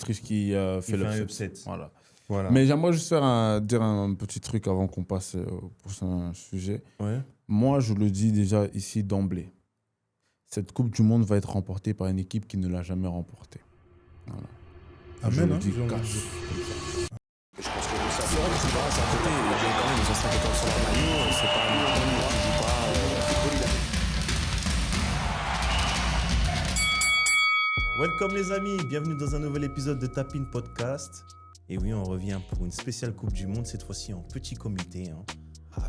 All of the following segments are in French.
l'Autriche qui fait l'upset. Voilà. Mais j'aimerais juste dire un petit truc avant qu'on passe au prochain sujet. Ouais. Moi, je le dis déjà ici d'emblée. Cette Coupe du Monde va être remportée par une équipe qui ne l'a jamais remportée. Voilà. Amen, je le dis j'ai envie de cash. dire. Je pense que ça sera du football à côté. Il y a bien quand même des anciens qui sont sur la maillot. C'est pas un jeune qui joue pas football. Welcome les amis, bienvenue dans un nouvel épisode de Tapin Podcast. Et oui, on revient pour une spéciale Coupe du Monde, cette fois-ci en petit comité.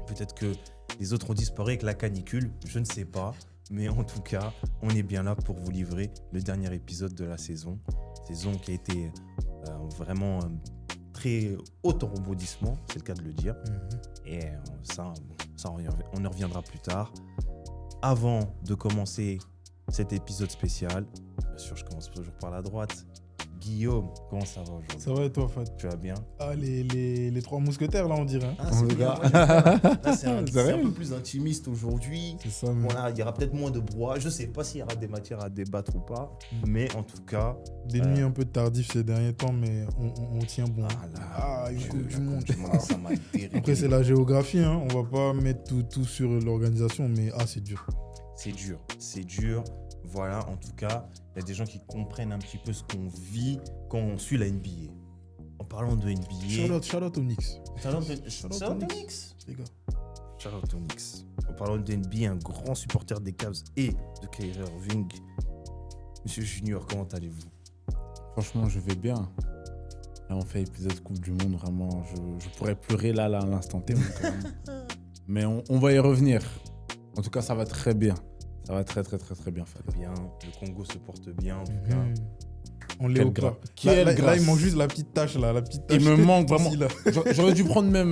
Peut-être que les autres ont disparu avec la canicule, je ne sais pas. Mais en tout cas, on est bien là pour vous livrer le dernier épisode de la saison. Saison qui a été vraiment très haut en rebondissement, c'est le cas de le dire. Et ça on y reviendra plus tard. Avant de commencer cet épisode spécial, bien sûr, je commence toujours par la droite. Guillaume, comment ça va aujourd'hui? Ça va et toi, Fat? Tu vas bien? Ah, les trois mousquetaires, là, on dirait. Hein. C'est bien. Là, c'est un vrai peu plus intimiste aujourd'hui. C'est ça, mais Voilà, il y aura peut-être moins de brouhaha. Je ne sais pas s'il y aura des matières à débattre ou pas. Mais en tout cas... des nuits un peu tardives ces derniers temps, mais on tient bon. Une Coupe du Monde. Ça m'a déréglé. Après, c'est la géographie, hein. On va pas mettre tout sur l'organisation, mais c'est dur. C'est dur. Voilà, en tout cas, il y a des gens qui comprennent un petit peu ce qu'on vit quand on suit la NBA. En parlant de NBA... Shout out aux Knicks. Shout out aux Knicks. Les gars. Shout out aux Knicks. En parlant de NBA, un grand supporter des Cavs et de Kyrie Irving. Monsieur Junior, comment allez-vous? Franchement, je vais bien. Là, on fait épisode Coupe du Monde, vraiment. Je pourrais pleurer là à l'instant T. Mais on va y revenir. En tout cas, ça va très bien. Ça va très bien, Fad. Bien, le Congo se porte bien en tout cas. On léopard. Là, il manque juste la petite tache là, Il me manque vraiment. Là. J'aurais dû prendre même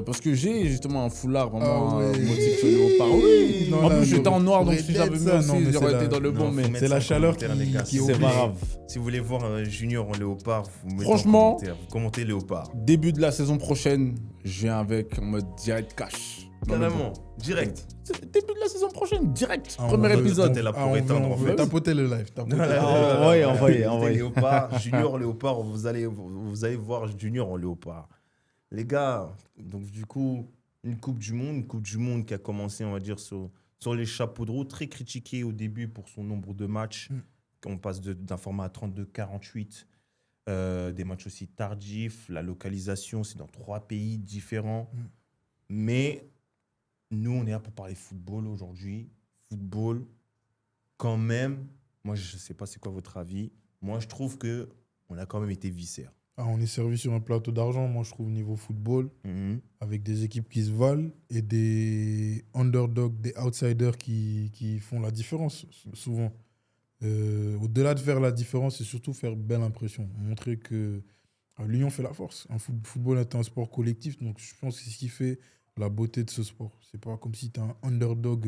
parce que j'ai justement un foulard vraiment ouais. motif léopard. Oui. Non, En là, plus, j'étais en noir, donc j'aurais si j'avais dit mis ça, aussi, non, mais j'aurais c'est été dans le bon. Non, Mais faut mettre c'est la ça en chaleur commentaire, les gars. qui c'est oblige. pas grave. Si vous voulez voir Junior en léopard, vous mettez Franchement, en commentaire. Vous commentez léopard. Début de la saison prochaine, je viens avec en mode direct cash. Carrément, direct. Début de la saison prochaine, direct. Ah, Premier on veut- épisode. T'es là pour éteindre, on en veut fait. tapoter le live. Envoyez. Léopard, Junior léopard, vous allez voir Junior en léopard. Les gars, donc du coup, une Coupe du Monde qui a commencé, on va dire, sur les chapeaux de roue, très critiquée au début pour son nombre de matchs. On passe d'un format à 32-48, des matchs aussi tardifs, la localisation, c'est dans 3 pays différents. Mais nous, on est là pour parler football aujourd'hui. Football, quand même, moi, je ne sais pas c'est quoi votre avis. Moi, je trouve qu'on a quand même été viscères. On est servi sur un plateau d'argent, moi je trouve, niveau football, avec des équipes qui se valent et des underdogs, des outsiders qui font la différence, souvent. Au-delà de faire la différence, c'est surtout faire belle impression. Montrer que l'union fait la force. Un football est un sport collectif, donc je pense que c'est ce qui fait la beauté de ce sport. C'est pas comme si tu as un underdog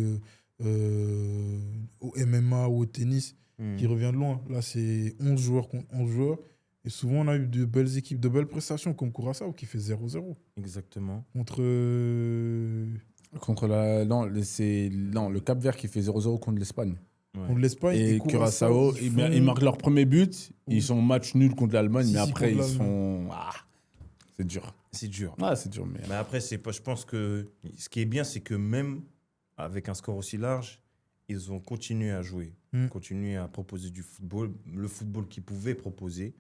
au MMA ou au tennis qui revient de loin. Là, c'est 11 joueurs contre 11 joueurs. Et souvent, on a eu de belles équipes, de belles prestations, comme Curaçao qui fait 0-0. Exactement. Contre le Cap-Vert qui fait 0-0 contre l'Espagne. Ouais. contre l'Espagne. Et Curaçao, ils marquent leur premier but. Ils sont match nul contre l'Allemagne, mais après, ils sont... c'est dur. C'est dur. C'est dur, mais... Mais après, je pense que ce qui est bien, c'est que même avec un score aussi large, ils ont continué à jouer, continué à proposer du football, le football qu'ils pouvaient proposer,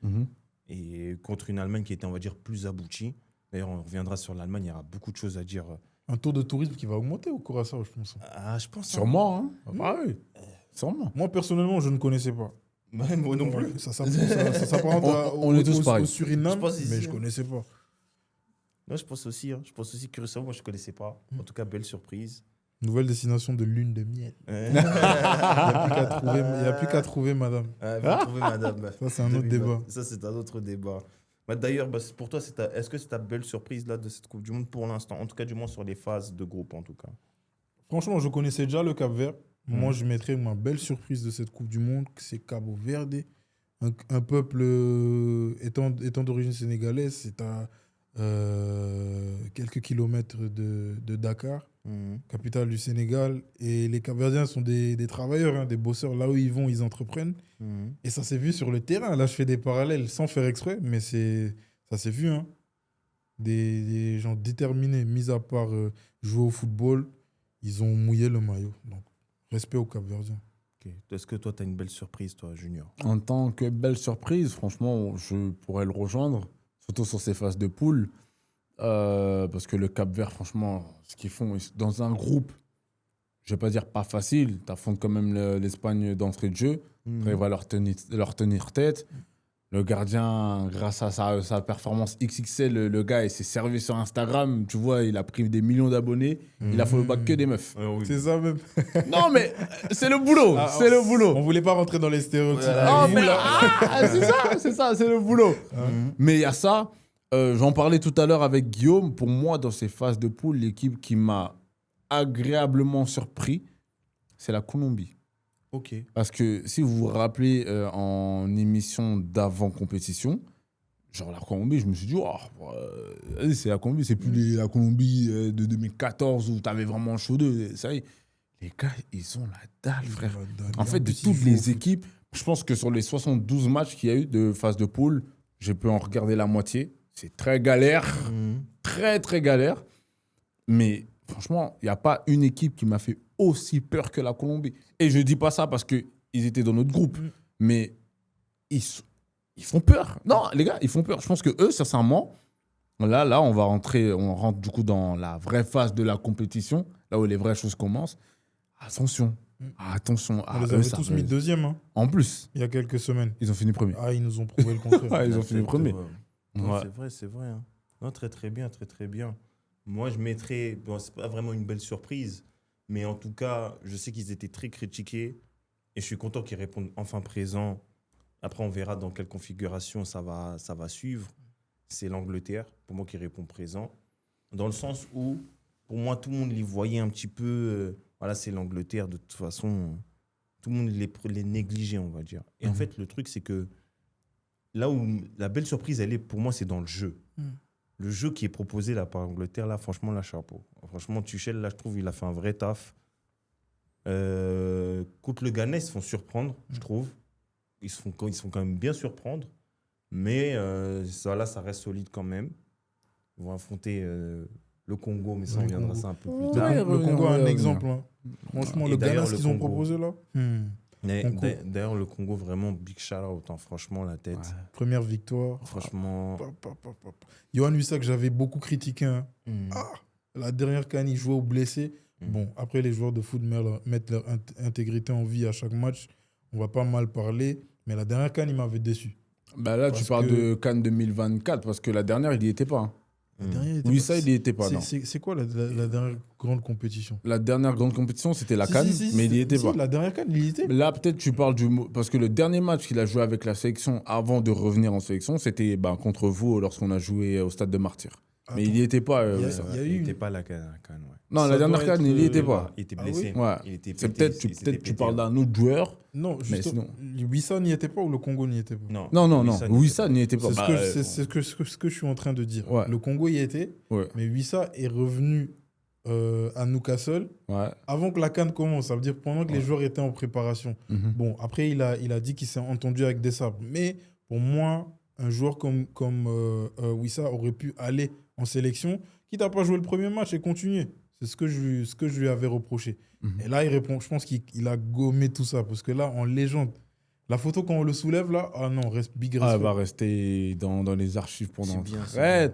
et contre une Allemagne qui était, on va dire, plus aboutie. D'ailleurs, on reviendra sur l'Allemagne, il y aura beaucoup de choses à dire. Un taux de tourisme qui va augmenter au Curaçao, je pense. Je pense. Sûrement, hein. Oui. Sûrement. Moi, personnellement, je ne connaissais pas. Moi non plus. Ça s'apparente on est tous pareils. au Suriname, Je pense ici, mais je ne connaissais pas. Non, je pense aussi Curaçao, moi je ne connaissais pas. En tout cas, belle surprise. Nouvelle destination de lune de miel. Il Il n'y a plus qu'à trouver, madame. Trouver madame. Ça, c'est un autre débat. Ça, c'est un autre débat. D'ailleurs, pour toi, est-ce que c'est ta belle surprise là, de cette Coupe du Monde pour l'instant? En tout cas, du moins sur les phases de groupe, en tout cas. Franchement, je connaissais déjà le Cap-Vert. Moi, je mettrais ma belle surprise de cette Coupe du Monde, c'est Cabo Verde. Un peuple étant d'origine sénégalaise, c'est à quelques kilomètres de Dakar. capitale du Sénégal. Et les Cap-Verdiens sont des travailleurs, hein, des bosseurs. Là où ils vont, ils entreprennent. Et ça s'est vu sur le terrain. Là, je fais des parallèles sans faire exprès, mais ça s'est vu. Hein. Des gens déterminés, mis à part jouer au football, ils ont mouillé le maillot. Donc, respect aux Cap-Verdiens. Ok. Est-ce que toi, tu as une belle surprise, toi, Junior? En tant que belle surprise, franchement, je pourrais le rejoindre, surtout sur ces phases de poule. Parce que le Cap-Vert, franchement, ce qu'ils font dans un groupe, je ne vais pas dire pas facile, tu affrontes quand même l'Espagne d'entrée de jeu, tu arrives à leur tenir tête. Le gardien, grâce à sa performance XXL, le gars, il s'est servi sur Instagram. Tu vois, il a pris des millions d'abonnés. Il a fait le bac que des meufs. C'est ça même. Non, mais c'est le boulot. C'est le boulot. On voulait pas rentrer dans les stéréotypes. C'est ça, c'est le boulot. Mais il y a ça. J'en parlais tout à l'heure avec Guillaume. Pour moi, dans ces phases de poule, l'équipe qui m'a agréablement surpris, c'est la Colombie. Ok. Parce que si vous vous rappelez en émission d'avant-compétition, genre la Colombie, je me suis dit, c'est la Colombie, c'est plus la Colombie de 2014 où tu avais vraiment chaud d'eux. Ça y est, les gars, ils ont la dalle, frère. En fait, de toutes les équipes, je pense que sur les 72 matchs qu'il y a eu de phase de poule, j'ai pu en regarder la moitié. C'est très galère, très, très galère. Mais franchement, il n'y a pas une équipe qui m'a fait aussi peur que la Colombie. Et je ne dis pas ça parce qu'ils étaient dans notre groupe, mais ils font peur. Non, les gars, ils font peur. Je pense que eux, sincèrement, là, on rentre du coup dans la vraie phase de la compétition, là où les vraies choses commencent. Attention. On les avait tous mis deuxième. Hein, en plus. il y a quelques semaines. Ils ont fini premier. Ils nous ont prouvé le contraire. Ils ont fini premier. Non, c'est vrai. Hein. Non, très, très bien, très, très bien. Moi, je mettrais... Bon, c'est pas vraiment une belle surprise, mais en tout cas, je sais qu'ils étaient très critiqués et je suis content qu'ils répondent enfin présent. Après, on verra dans quelle configuration ça va suivre. C'est l'Angleterre, pour moi, qui répond présent. Dans le sens où, pour moi, tout le monde les voyait un petit peu... voilà, c'est l'Angleterre, de toute façon. Tout le monde les négligeait, on va dire. Et en fait, le truc, c'est que là où la belle surprise, elle est, pour moi, c'est dans le jeu. Le jeu qui est proposé là, par l'Angleterre, là, franchement, là, chapeau. Franchement, Tuchel, là, je trouve, il a fait un vrai taf. Contre le Ghana, ils se font surprendre, je trouve. Ils se font quand même bien surprendre. Mais ça reste solide quand même. Ils vont affronter le Congo, mais ça, on reviendra ça un peu plus tard. Le Congo a un exemple. Hein. Franchement, le Ghana, ce qu'ils ont proposé là. D'ailleurs, le Congo, vraiment, big shout-out. Hein, franchement, la tête. Ouais. Première victoire. Franchement. Yohan Wissa, que j'avais beaucoup critiqué. Hein. La dernière CAN, il jouait au blessé. Bon, après, les joueurs de foot mettent leur intégrité en vie à chaque match. On va pas mal parler. Mais la dernière CAN, il m'avait déçu. Bah là, tu parles de CAN 2024, parce que la dernière, il n'y était pas. Hein. Oui, ça, il n'y était pas. C'est quoi la dernière grande compétition? La dernière grande compétition, c'était la CAN, mais il n'y était pas. La dernière CAN, il y était. Là, peut-être tu parles du... Parce que le dernier match qu'il a joué avec la sélection avant de revenir en sélection, c'était contre vous lorsqu'on a joué au Stade de Martyrs. Mais il n'y était pas. Il n'était pas la CAN, ouais. Non, la dernière CAN, il n'y était pas. Il était blessé. Ouais. C'est peut-être tu parles d'un autre joueur. Non, justement, Wissa n'y était pas ou le Congo n'y était pas? Non. Wissa n'y était pas. C'est ce que je suis en train de dire. Ouais. Le Congo y était, mais Wissa est revenu à Newcastle avant que la CAN commence. Ça veut dire pendant que les joueurs étaient en préparation. Bon, après, il a dit qu'il s'est entendu avec Desabre. Mais pour moi, un joueur comme Wissa aurait pu aller en sélection, quitte à pas jouer le premier match et continuer. C'est ce que je lui avais reproché. Et là, il répond. Je pense qu'il a gommé tout ça. Parce que là, en légende, la photo, quand on le soulève, là, big respect. Elle va rester dans les archives pendant très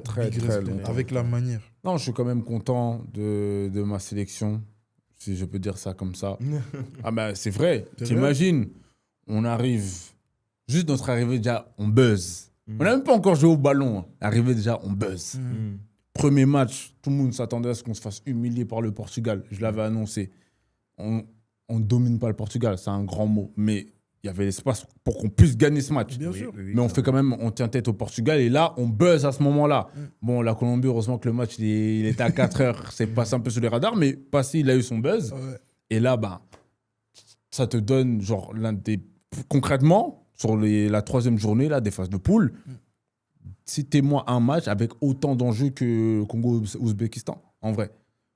longtemps. Avec la manière. Non, je suis quand même content de ma sélection, si je peux dire ça comme ça. C'est vrai. T'imagines, on arrive... Juste notre arrivée, déjà, on buzz. On n'a même pas encore joué au ballon. Hein. Arrivé déjà, on buzz. Premier match, tout le monde s'attendait à ce qu'on se fasse humilier par le Portugal. Je l'avais annoncé. On ne domine pas le Portugal, c'est un grand mot. Mais il y avait l'espace pour qu'on puisse gagner ce match. Bien sûr. Mais on tient tête au Portugal. Et là, on buzz à ce moment-là. Bon, la Colombie, heureusement que le match, il était à 4 heures. C'est passé un peu sous les radars. Mais Passy, il a eu son buzz. Et là, ça te donne, genre, concrètement, sur la troisième journée là, des phases de poule, citez-moi un match avec autant d'enjeux que Congo-Ouzbékistan, en vrai.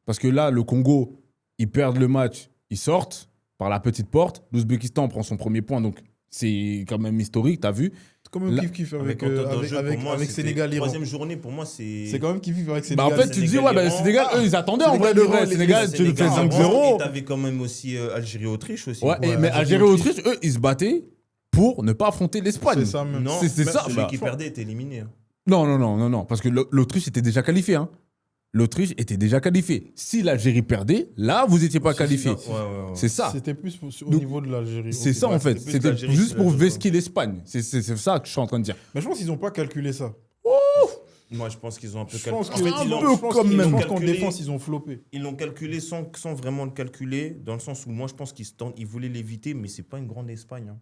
Parce que là, le Congo, ils perdent le match, ils sortent par la petite porte. L'Ouzbékistan prend son premier point, donc c'est quand même historique, t'as vu. C'est quand même Là- kiff-kiff avec Sénégal, Iran. Troisième journée, pour moi, c'est. C'est quand même kiff-kiff avec Bah, Sénégal. en fait, tu te dis, ouais, bah, le Sénégal, eux, ils attendaient en vrai de vrai. Sénégal, tu le fais Sénégal, 5-0. Et t'avais quand même aussi Algérie-Autriche aussi. Ouais, mais Algérie-Autriche, eux, ils se battaient pour ne pas affronter l'Espagne. C'est ça même. Non, C'est ça. celui Bah, qui perdait était éliminé. hein. Non, parce que l'Autriche était déjà qualifiée. Hein. L'Autriche était déjà qualifiée. Si l'Algérie perdait, là, vous n'étiez pas qualifié. Ouais. C'est ça. C'était plus au Donc, niveau de l'Algérie. C'est Ok. ça, en fait. c'était plus C'était l'Algérie juste qui pour l'a- vesquer l'Espagne. C'est ça que je suis en train de dire. Mais je pense qu'ils n'ont pas calculé ça. Moi, je pense qu'ils ont un peu Je pense calculé. qu'ils ils ont- l'ont- je pense quand qu'ils- même. je pense qu'en calculé. défense, ils ont floppé. Ils l'ont calculé sans vraiment le calculer, dans le sens où moi, je pense ils voulaient l'éviter, mais c'est pas une grande Espagne. hein.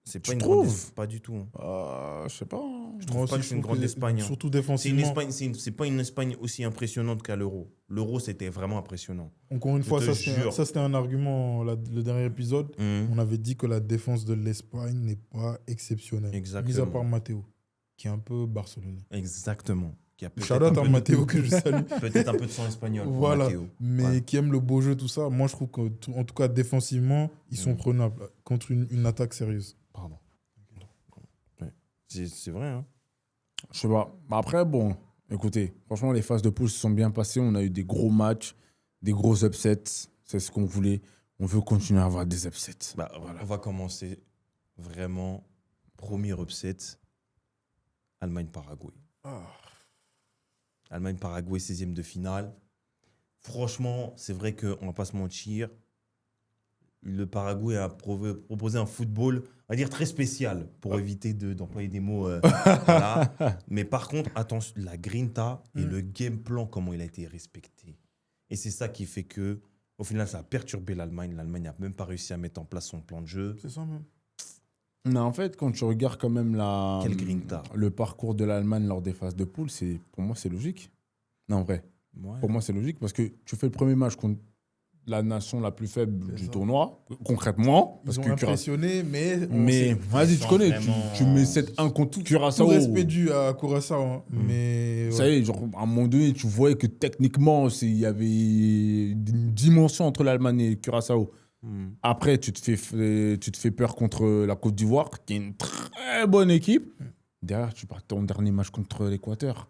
C'est pas Tu une trouves grande Espagne, pas du tout. hein. Je sais pas. Je trouve pas que c'est une grande Espagne. hein. Surtout C'est une défensivement. Espagne, c'est pas une Espagne aussi impressionnante qu'à l'Euro. L'Euro, c'était vraiment impressionnant. Encore une fois, te jure. ça c'était un argument, le dernier épisode. On avait dit que la défense de l'Espagne n'est pas exceptionnelle. Exactement. Mis à part Matteo, qui est un peu barcelonais. Exactement. Qui a peut-être Shout out un à peu Matteo de- que je salue. Peut-être un peu de sang espagnol pour Voilà. Matteo. Mais Voilà. qui aime le beau jeu, tout ça. Moi, je trouve qu'en tout cas, défensivement, ils sont prenables contre une attaque sérieuse. Pardon. C'est vrai. Hein. Je sais pas. Bah, après, bon, écoutez, franchement, les phases de poule se sont bien passées. On a eu des gros matchs, des gros upsets. C'est ce qu'on voulait. On veut continuer à avoir des upsets. Bah, on va commencer vraiment. Premier upset, Allemagne-Paraguay. Allemagne-Paraguay, 16e de finale. Franchement, c'est vrai qu'on ne va pas se mentir. Le Paraguay a proposé un football, on va dire, très spécial, pour éviter d'employer des mots. Voilà. Mais par contre, attention, la grinta et le game plan, comment il a été respecté. Et c'est ça qui fait que, au final, ça a perturbé l'Allemagne. L'Allemagne n'a même pas réussi à mettre en place son plan de jeu. C'est ça même. Mais en fait, quand tu regardes quand même Quel grinta. le parcours de l'Allemagne lors des phases de poule, pour moi, c'est logique. Non, en vrai. Ouais. Pour moi, c'est logique parce que tu fais le premier match contre la nation la plus faible C'est du ça. tournoi, concrètement. Ils Parce ont que impressionné, mais Mais vas-y, tu sans connais, vraiment- tu mets 7-1 contre tout Curaçao. respect dû à Curaçao. hein. Mais Ça ouais. y est, genre, à un moment donné, tu voyais que techniquement, il y avait une dimension entre l'Allemagne et Curaçao. Après, tu te fais peur contre la Côte d'Ivoire, qui est une très bonne équipe. Derrière, tu pars ton dernier match contre l'Équateur.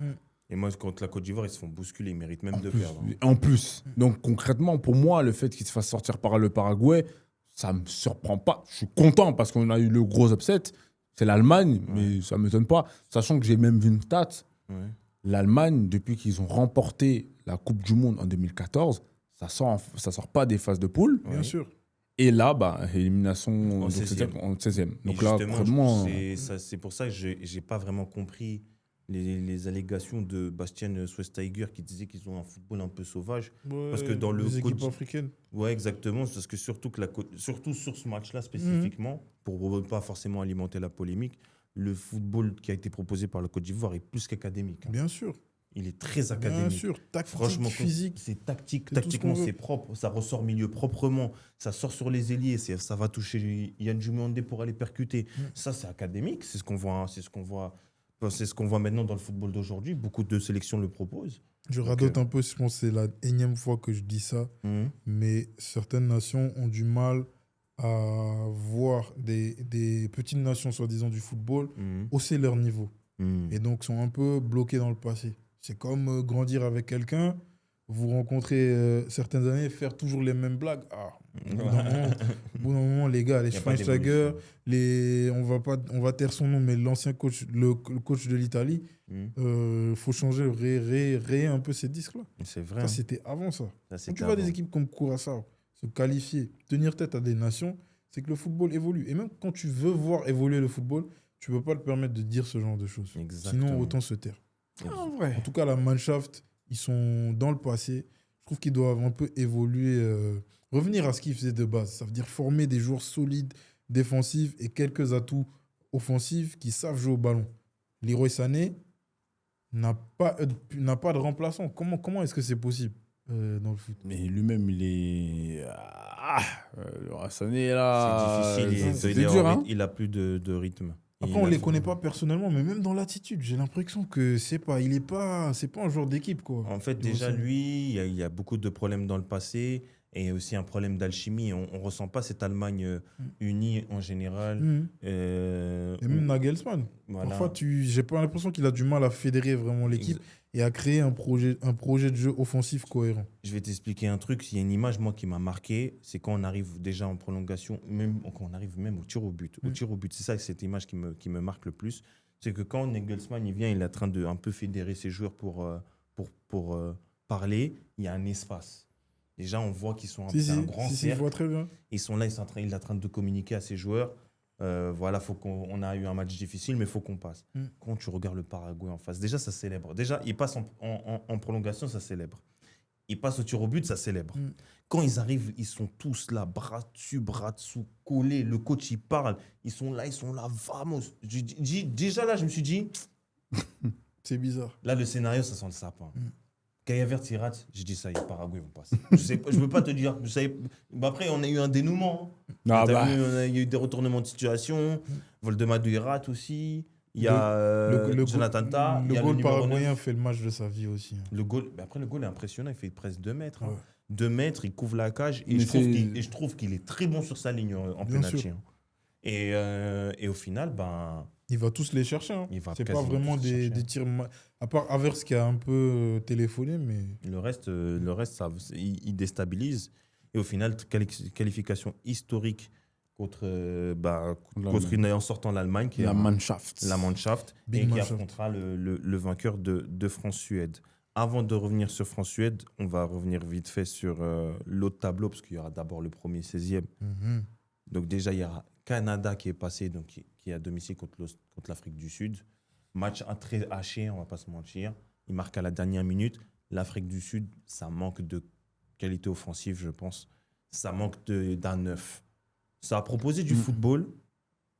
Et moi, contre la Côte d'Ivoire, ils se font bousculer. Ils méritent même de perdre. hein. En plus. Donc, concrètement, pour moi, le fait qu'ils se fassent sortir par le Paraguay, ça ne me surprend pas. Je suis content parce qu'on a eu le gros upset. C'est l'Allemagne, mais ça ne m'étonne pas. Sachant que j'ai même vu une stat. Ouais. L'Allemagne, depuis qu'ils ont remporté la Coupe du Monde en 2014, ça sort pas des phases de poule. Bien sûr. Et là, élimination En donc, 16e. en 16e. Et Donc là, justement, vraiment. c'est pour ça que je n'ai pas vraiment compris les allégations de Bastien Schweinsteiger qui disait qu'ils ont un football un peu sauvage. Parce que dans le les équipes coach- africaines. Ouais, exactement. Parce que surtout sur ce match-là spécifiquement, pour ne pas forcément alimenter la polémique, le football qui a été proposé par la Côte d'Ivoire est plus qu'académique. hein. Bien sûr. Il est très Bien académique. sûr. Tactique, Franchement, physique. c'est tactique. C'est tout ce Tactiquement, qu'on veut. c'est propre. Ça ressort milieu proprement. Ça sort sur les ailiers. Ça va toucher Yann Djumandé pour aller percuter. Ça, c'est académique. C'est ce qu'on voit. C'est ce qu'on voit maintenant dans le football d'aujourd'hui. Beaucoup de sélections le proposent. Je radote un peu, je pense que c'est la énième fois que je dis ça, mais certaines nations ont du mal à voir des petites nations, soi-disant, du football hausser leur niveau. Et donc sont un peu bloquées dans le passé. C'est comme grandir avec quelqu'un, vous rencontrez certaines années, faire toujours les mêmes blagues. Au bout d'un moment, les gars, les Y a pas Schweinsteiger, d'évolution. on va taire son nom, mais l'ancien coach, le coach de l'Italie, faut changer, rayer un peu ces disques-là. C'est vrai. Ça, c'était avant ça. Ça, Quand c'était tu vois des avant. équipes comme Curaçao se qualifier, tenir tête à des nations, c'est que le football évolue. Et même quand tu veux voir évoluer le football, tu ne peux pas te permettre de dire ce genre de choses. Exactement. Sinon, autant se taire. En vrai. En tout cas, la Mannschaft, ils sont dans le passé. Je trouve qu'ils doivent un peu évoluer, revenir à ce qu'ils faisaient de base. Ça veut dire former des joueurs solides, défensifs et quelques atouts offensifs qui savent jouer au ballon. Leroy Sané n'a pas de remplaçant. Comment est-ce que c'est possible dans le foot? Mais lui-même, il est. Le Sané, là. C'est difficile. C'est dur, hein. Il a plus de rythme. Après, on les connaît pas personnellement, mais même dans l'attitude, j'ai l'impression que c'est pas un joueur d'équipe, quoi. En fait, Tu vois déjà, ça. lui, il y a beaucoup de problèmes dans le passé et aussi un problème d'alchimie. On ne ressent pas cette Allemagne unie en général. Mhm. Et même Nagelsmann. Voilà. Parfois, j'ai pas l'impression qu'il a du mal à fédérer vraiment l'équipe et à créer un projet de jeu offensif cohérent. Je vais t'expliquer un truc. Il y a une image, moi, qui m'a marqué. C'est quand on arrive déjà en prolongation, quand on arrive même au tir au but. Au tir au but, c'est ça, cette image qui me marque le plus. C'est que quand Nagelsmann il vient, il est en train de un peu fédérer ses joueurs pour parler. Il y a un espace. Déjà, on voit qu'ils sont un grand je cercle. vois très bien. Ils sont là, il est en train de communiquer à ses joueurs. Voilà, on a eu un match difficile, mais il faut qu'on passe. Quand tu regardes le Paraguay en face, déjà, ça célèbre. Déjà, ils passent en prolongation, ça célèbre. Ils passent au tir au but, ça célèbre. Quand ils arrivent, ils sont tous là, bras dessus, bras dessous, collés. Le coach, il parle. Ils sont là, vamos. Déjà là, je me suis dit, C'est bizarre. là, le scénario, ça sent le sapin. Quand Havertz il rate, j'ai dit ça y est, Paraguay vont passer. Je ne peux pas te dire. Après, on a eu un dénouement. Ah bah. Il y a eu des retournements de situation. Voldemado il rate aussi. Il y a Jonathan Tah. Le goal paraguayen fait le match de sa vie aussi. Le goal, après, le goal est impressionnant. Il fait presque 2 mètres. Ouais. 2 mètres, il couvre la cage. Et je trouve qu'il est très bon sur sa ligne en penalty. Et au final, il va tous les chercher. Hein. C'est pas quasiment vraiment tous les des tirs. À part Havertz qui a un peu téléphoné, mais. Le reste il déstabilise. Et au final, qualification historique contre en sortant l'Allemagne, qui est La Mannschaft. la Mannschaft, Big et qui Mannschaft. affrontera le vainqueur de France-Suède. Avant de revenir sur France-Suède, on va revenir vite fait sur l'autre tableau, parce qu'il y aura d'abord le premier 16e. Donc déjà, il y aura Canada qui est passé, donc qui est à domicile contre l'Afrique du Sud. Match très haché, on ne va pas se mentir. Il marque à la dernière minute. L'Afrique du Sud, ça manque de qualité offensive, je pense. Ça manque d'un neuf. Ça a proposé du football,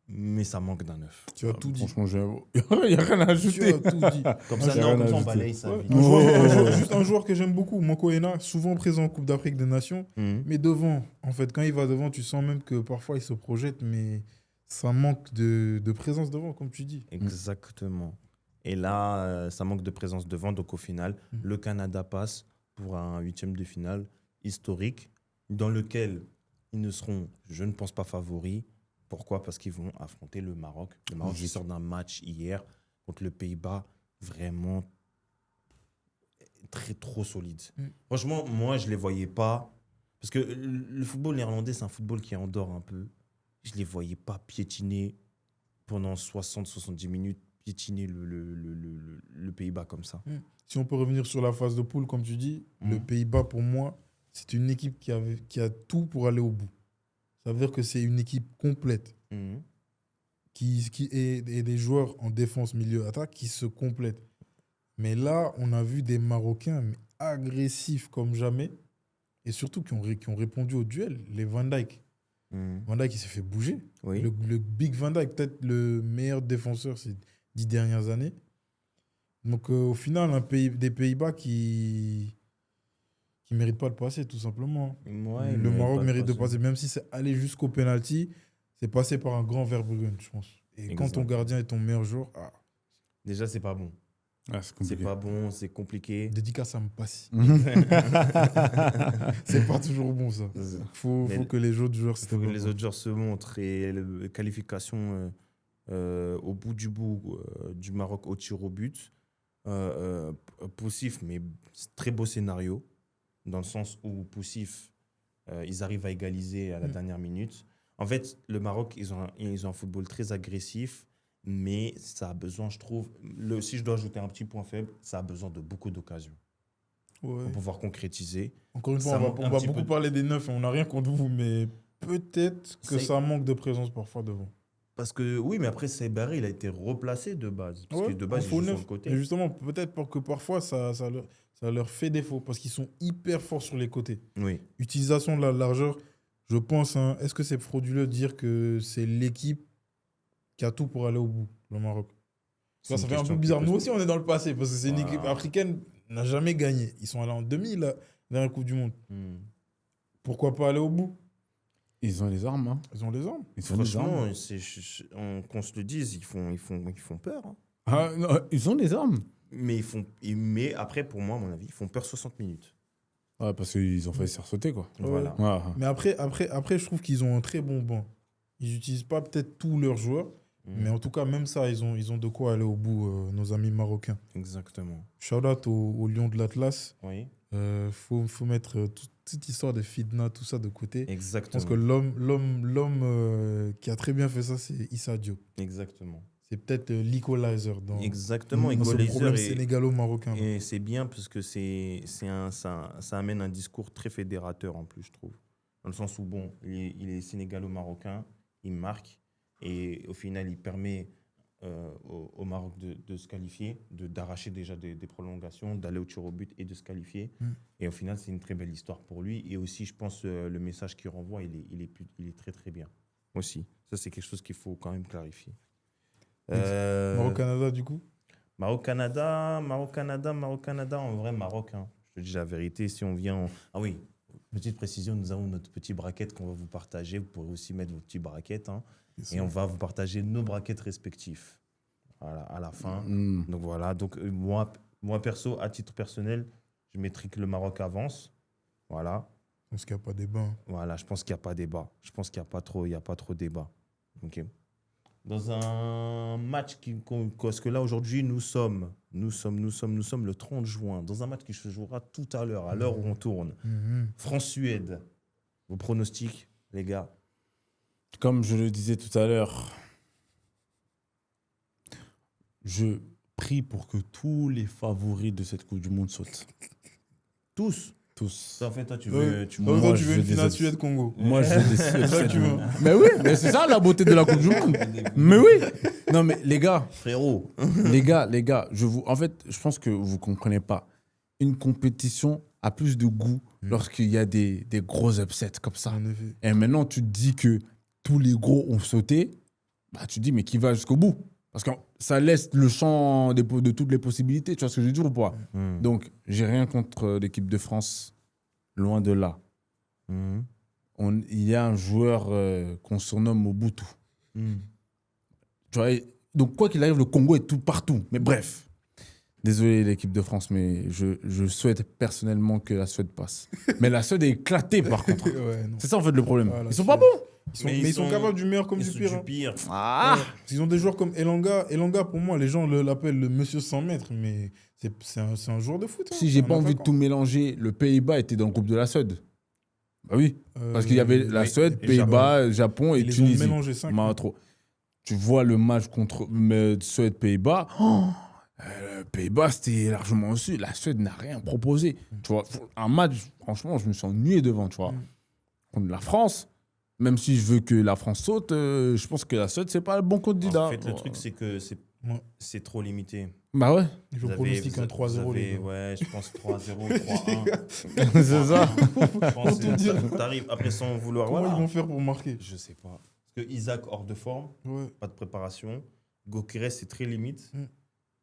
mais ça manque d'un neuf. Tu as tout dit. Franchement, il n'y a rien à ajouter. Tu as tout dit. Comme Moi, ça, j'ai non, rien comme ça, à on ajouter. balaye sa vie. Juste un joueur que j'aime beaucoup, Mokoena, souvent présent en Coupe d'Afrique des Nations, mais devant. En fait, quand il va devant, tu sens même que parfois il se projette, mais ça manque de présence devant, comme tu dis. Exactement. Et là, ça manque de présence devant. Donc au final, le Canada passe pour un 8e de finale historique dans lequel ils ne seront, je ne pense pas, favoris. Pourquoi ? Parce qu'ils vont affronter le Maroc. Le Maroc qui sort d'un match hier contre le Pays-Bas, vraiment trop solide. Franchement, moi, je ne les voyais pas. Parce que le football néerlandais, c'est un football qui endort un peu. Je ne les voyais pas piétiner pendant 60-70 minutes, piétiner le Pays-Bas comme ça. Si on peut revenir sur la phase de poule, comme tu dis, le Pays-Bas, pour moi, c'est une équipe qui a tout pour aller au bout. Ça veut dire que c'est une équipe complète et des joueurs en défense, milieu, attaque qui se complètent. Mais là, on a vu des Marocains agressifs comme jamais et surtout qui ont répondu au duel. Les Van Dijk. Van Dijk, il s'est fait bouger. Oui. Le Big Van Dijk, peut-être le meilleur défenseur ces 10 dernières années. Donc, au final, des Pays-Bas qui ne méritent pas de passer, tout simplement. Ouais, le Maroc mérite de passer. Même si c'est aller jusqu'au penalty, c'est passé par un grand Verbruggen, je pense. Et quand ton gardien est ton meilleur joueur, déjà, c'est pas bon. Ah, C'est pas bon, c'est compliqué. dédicace à Mpassi. C'est pas toujours bon, ça. Faut que les autres joueurs se montrent. Et la qualification au bout du Maroc au tir au but. Poussif, mais très beau scénario. Dans le sens où Poussif, ils arrivent à égaliser à la dernière minute. En fait, le Maroc, ils ont un football très agressif. Mais ça a besoin, je trouve, si je dois ajouter un petit point faible, ça a besoin de beaucoup d'occasions pour pouvoir concrétiser. Encore une fois, on va beaucoup parler des neufs, on n'a rien contre vous, mais peut-être que ça manque de présence parfois devant. Parce que oui, mais après, Saïbari, il a été replacé de base. Parce que de base, il joue sur le côté. Et justement, peut-être que parfois, ça leur fait défaut, parce qu'ils sont hyper forts sur les côtés. Oui. Utilisation de la largeur, je pense, est-ce que c'est frauduleux de dire que c'est l'équipe qui a tout pour aller au bout, le Maroc? Ça fait un peu bizarre. Nous aussi, on est dans le passé, parce que c'est une équipe africaine qui n'a jamais gagné. Ils sont allés en demi, là, dans la Coupe du Monde. Pourquoi pas aller au bout? Ils ont les armes. Hein. Ils ont les armes. Ils ont les Franchement, armes. qu'on se le dise, ils font peur. Hein. Ah, non, ils ont les armes. Mais après, pour moi, à mon avis, ils font peur 60 minutes. Ouais, parce qu'ils ont failli se faire sauter, quoi. Ouais. Voilà. Ouais. Mais après, je trouve qu'ils ont un très bon banc. Ils n'utilisent pas peut-être tous leurs joueurs, mais en tout cas, même ça, ils ont de quoi aller au bout, nos amis marocains. Exactement. Shout-out au Lion de l'Atlas. Oui, faut mettre toute cette histoire de Fitna, tout ça de côté. Je exactement. pense que l'homme qui a très bien fait ça, c'est Issa Diop. Exactement. C'est peut-être l'equalizer dans Exactement. ce problème Equalizer sénégalo-marocain. et c'est bien parce que ça amène un discours très fédérateur en plus, je trouve. Dans le sens où, bon, il est sénégalo-marocain, il marque et au final, il permet au Maroc de se qualifier, d'arracher déjà des prolongations, d'aller au tir au but et de se qualifier. Et au final, c'est une très belle histoire pour lui. Et aussi, je pense, le message qu'il renvoie, il est très, très bien. Aussi. Ça, c'est quelque chose qu'il faut quand même clarifier. Maroc-Canada, du coup Maroc-Canada, en vrai, Maroc. Hein. Je te dis la vérité, si on vient... Ah oui, petite précision, nous avons notre petit bracket qu'on va vous partager. Vous pourrez aussi mettre vos petits brackets. Hein. Et on va vous partager nos brackets respectifs voilà, à la fin. Donc voilà, donc moi, perso, à titre personnel, je mettrai que le Maroc avance. Voilà. Je pense qu'il n'y a pas débat. Voilà, je pense qu'il n'y a pas débat. Je pense qu'il n'y a pas trop débat. Ok. Dans un match parce que là aujourd'hui nous sommes le 30 juin dans un match qui se jouera tout à l'heure, à l'heure où on tourne. France-Suède. Vos pronostics, les gars? Comme je le disais tout à l'heure, je prie pour que tous les favoris de cette Coupe du Monde sautent. Tous. Tous. En fait, toi, tu Ouais. veux, tu Donc, veux- toi, tu veux je une finale désabs- Suède-Congo. Moi, je veux des Suèdes. C'est ça que tu veux. Mais oui, mais c'est ça la beauté de la Coupe du Monde. Mais oui. Non, mais les gars, frérot. les gars, en fait, je pense que vous comprenez pas. Une compétition a plus de goût lorsqu'il y a des gros upsets comme ça. En effet. Et maintenant, tu te dis que tous les gros ont sauté. Bah, tu te dis, mais qui va jusqu'au bout? Parce que ça laisse le champ de toutes les possibilités. Tu vois ce que je veux dire ou pas? Donc, j'ai rien contre l'équipe de France. Loin de là. Il y a un joueur qu'on surnomme Mobutu. Tu vois, donc, quoi qu'il arrive, le Congo est tout partout. Mais bref. Désolé, l'équipe de France, mais je souhaite personnellement que la Suède passe. Mais la Suède est éclatée, par contre. Ouais, non. C'est ça, en fait, le problème. Ah, la Ils sont pas Suède. bons. Mais ils sont capables du meilleur comme Ils du sont pire. du hein. pire. Ah Ils ont des joueurs comme Elanga. Elanga, pour moi, les gens l'appellent le monsieur 100 mètres, mais c'est un joueur de foot. hein. Si C'est j'ai un pas envie de attaquant. tout mélanger, le Pays-Bas était dans le groupe de la Suède. Bah oui. Parce qu'il y avait la oui, Suède, et Pays-Bas, Japon et Ils les ont Tunisie. mélangés 5. Bah, trop. Tu vois le match contre Suède-Pays-Bas. Pays-Bas, c'était largement au-dessus. La Suède n'a rien proposé. Tu vois, un match, franchement, je me suis ennuyé devant, tu vois. Contre la France, même si je veux que la France saute, je pense que la Suède, c'est pas le bon candidat. En fait, le truc, c'est que c'est trop limité. Bah ouais, Je pronostique un 3-0. les gars. Ouais, je pense 3-0, 3-1. c'est ça. Je pense tout que dire. ça t'arrive après sans vouloir. Comment Voilà. ils vont faire pour marquer? Je sais pas. Parce que Isaac hors de forme, Ouais. pas de préparation. Gokeres, c'est très limite.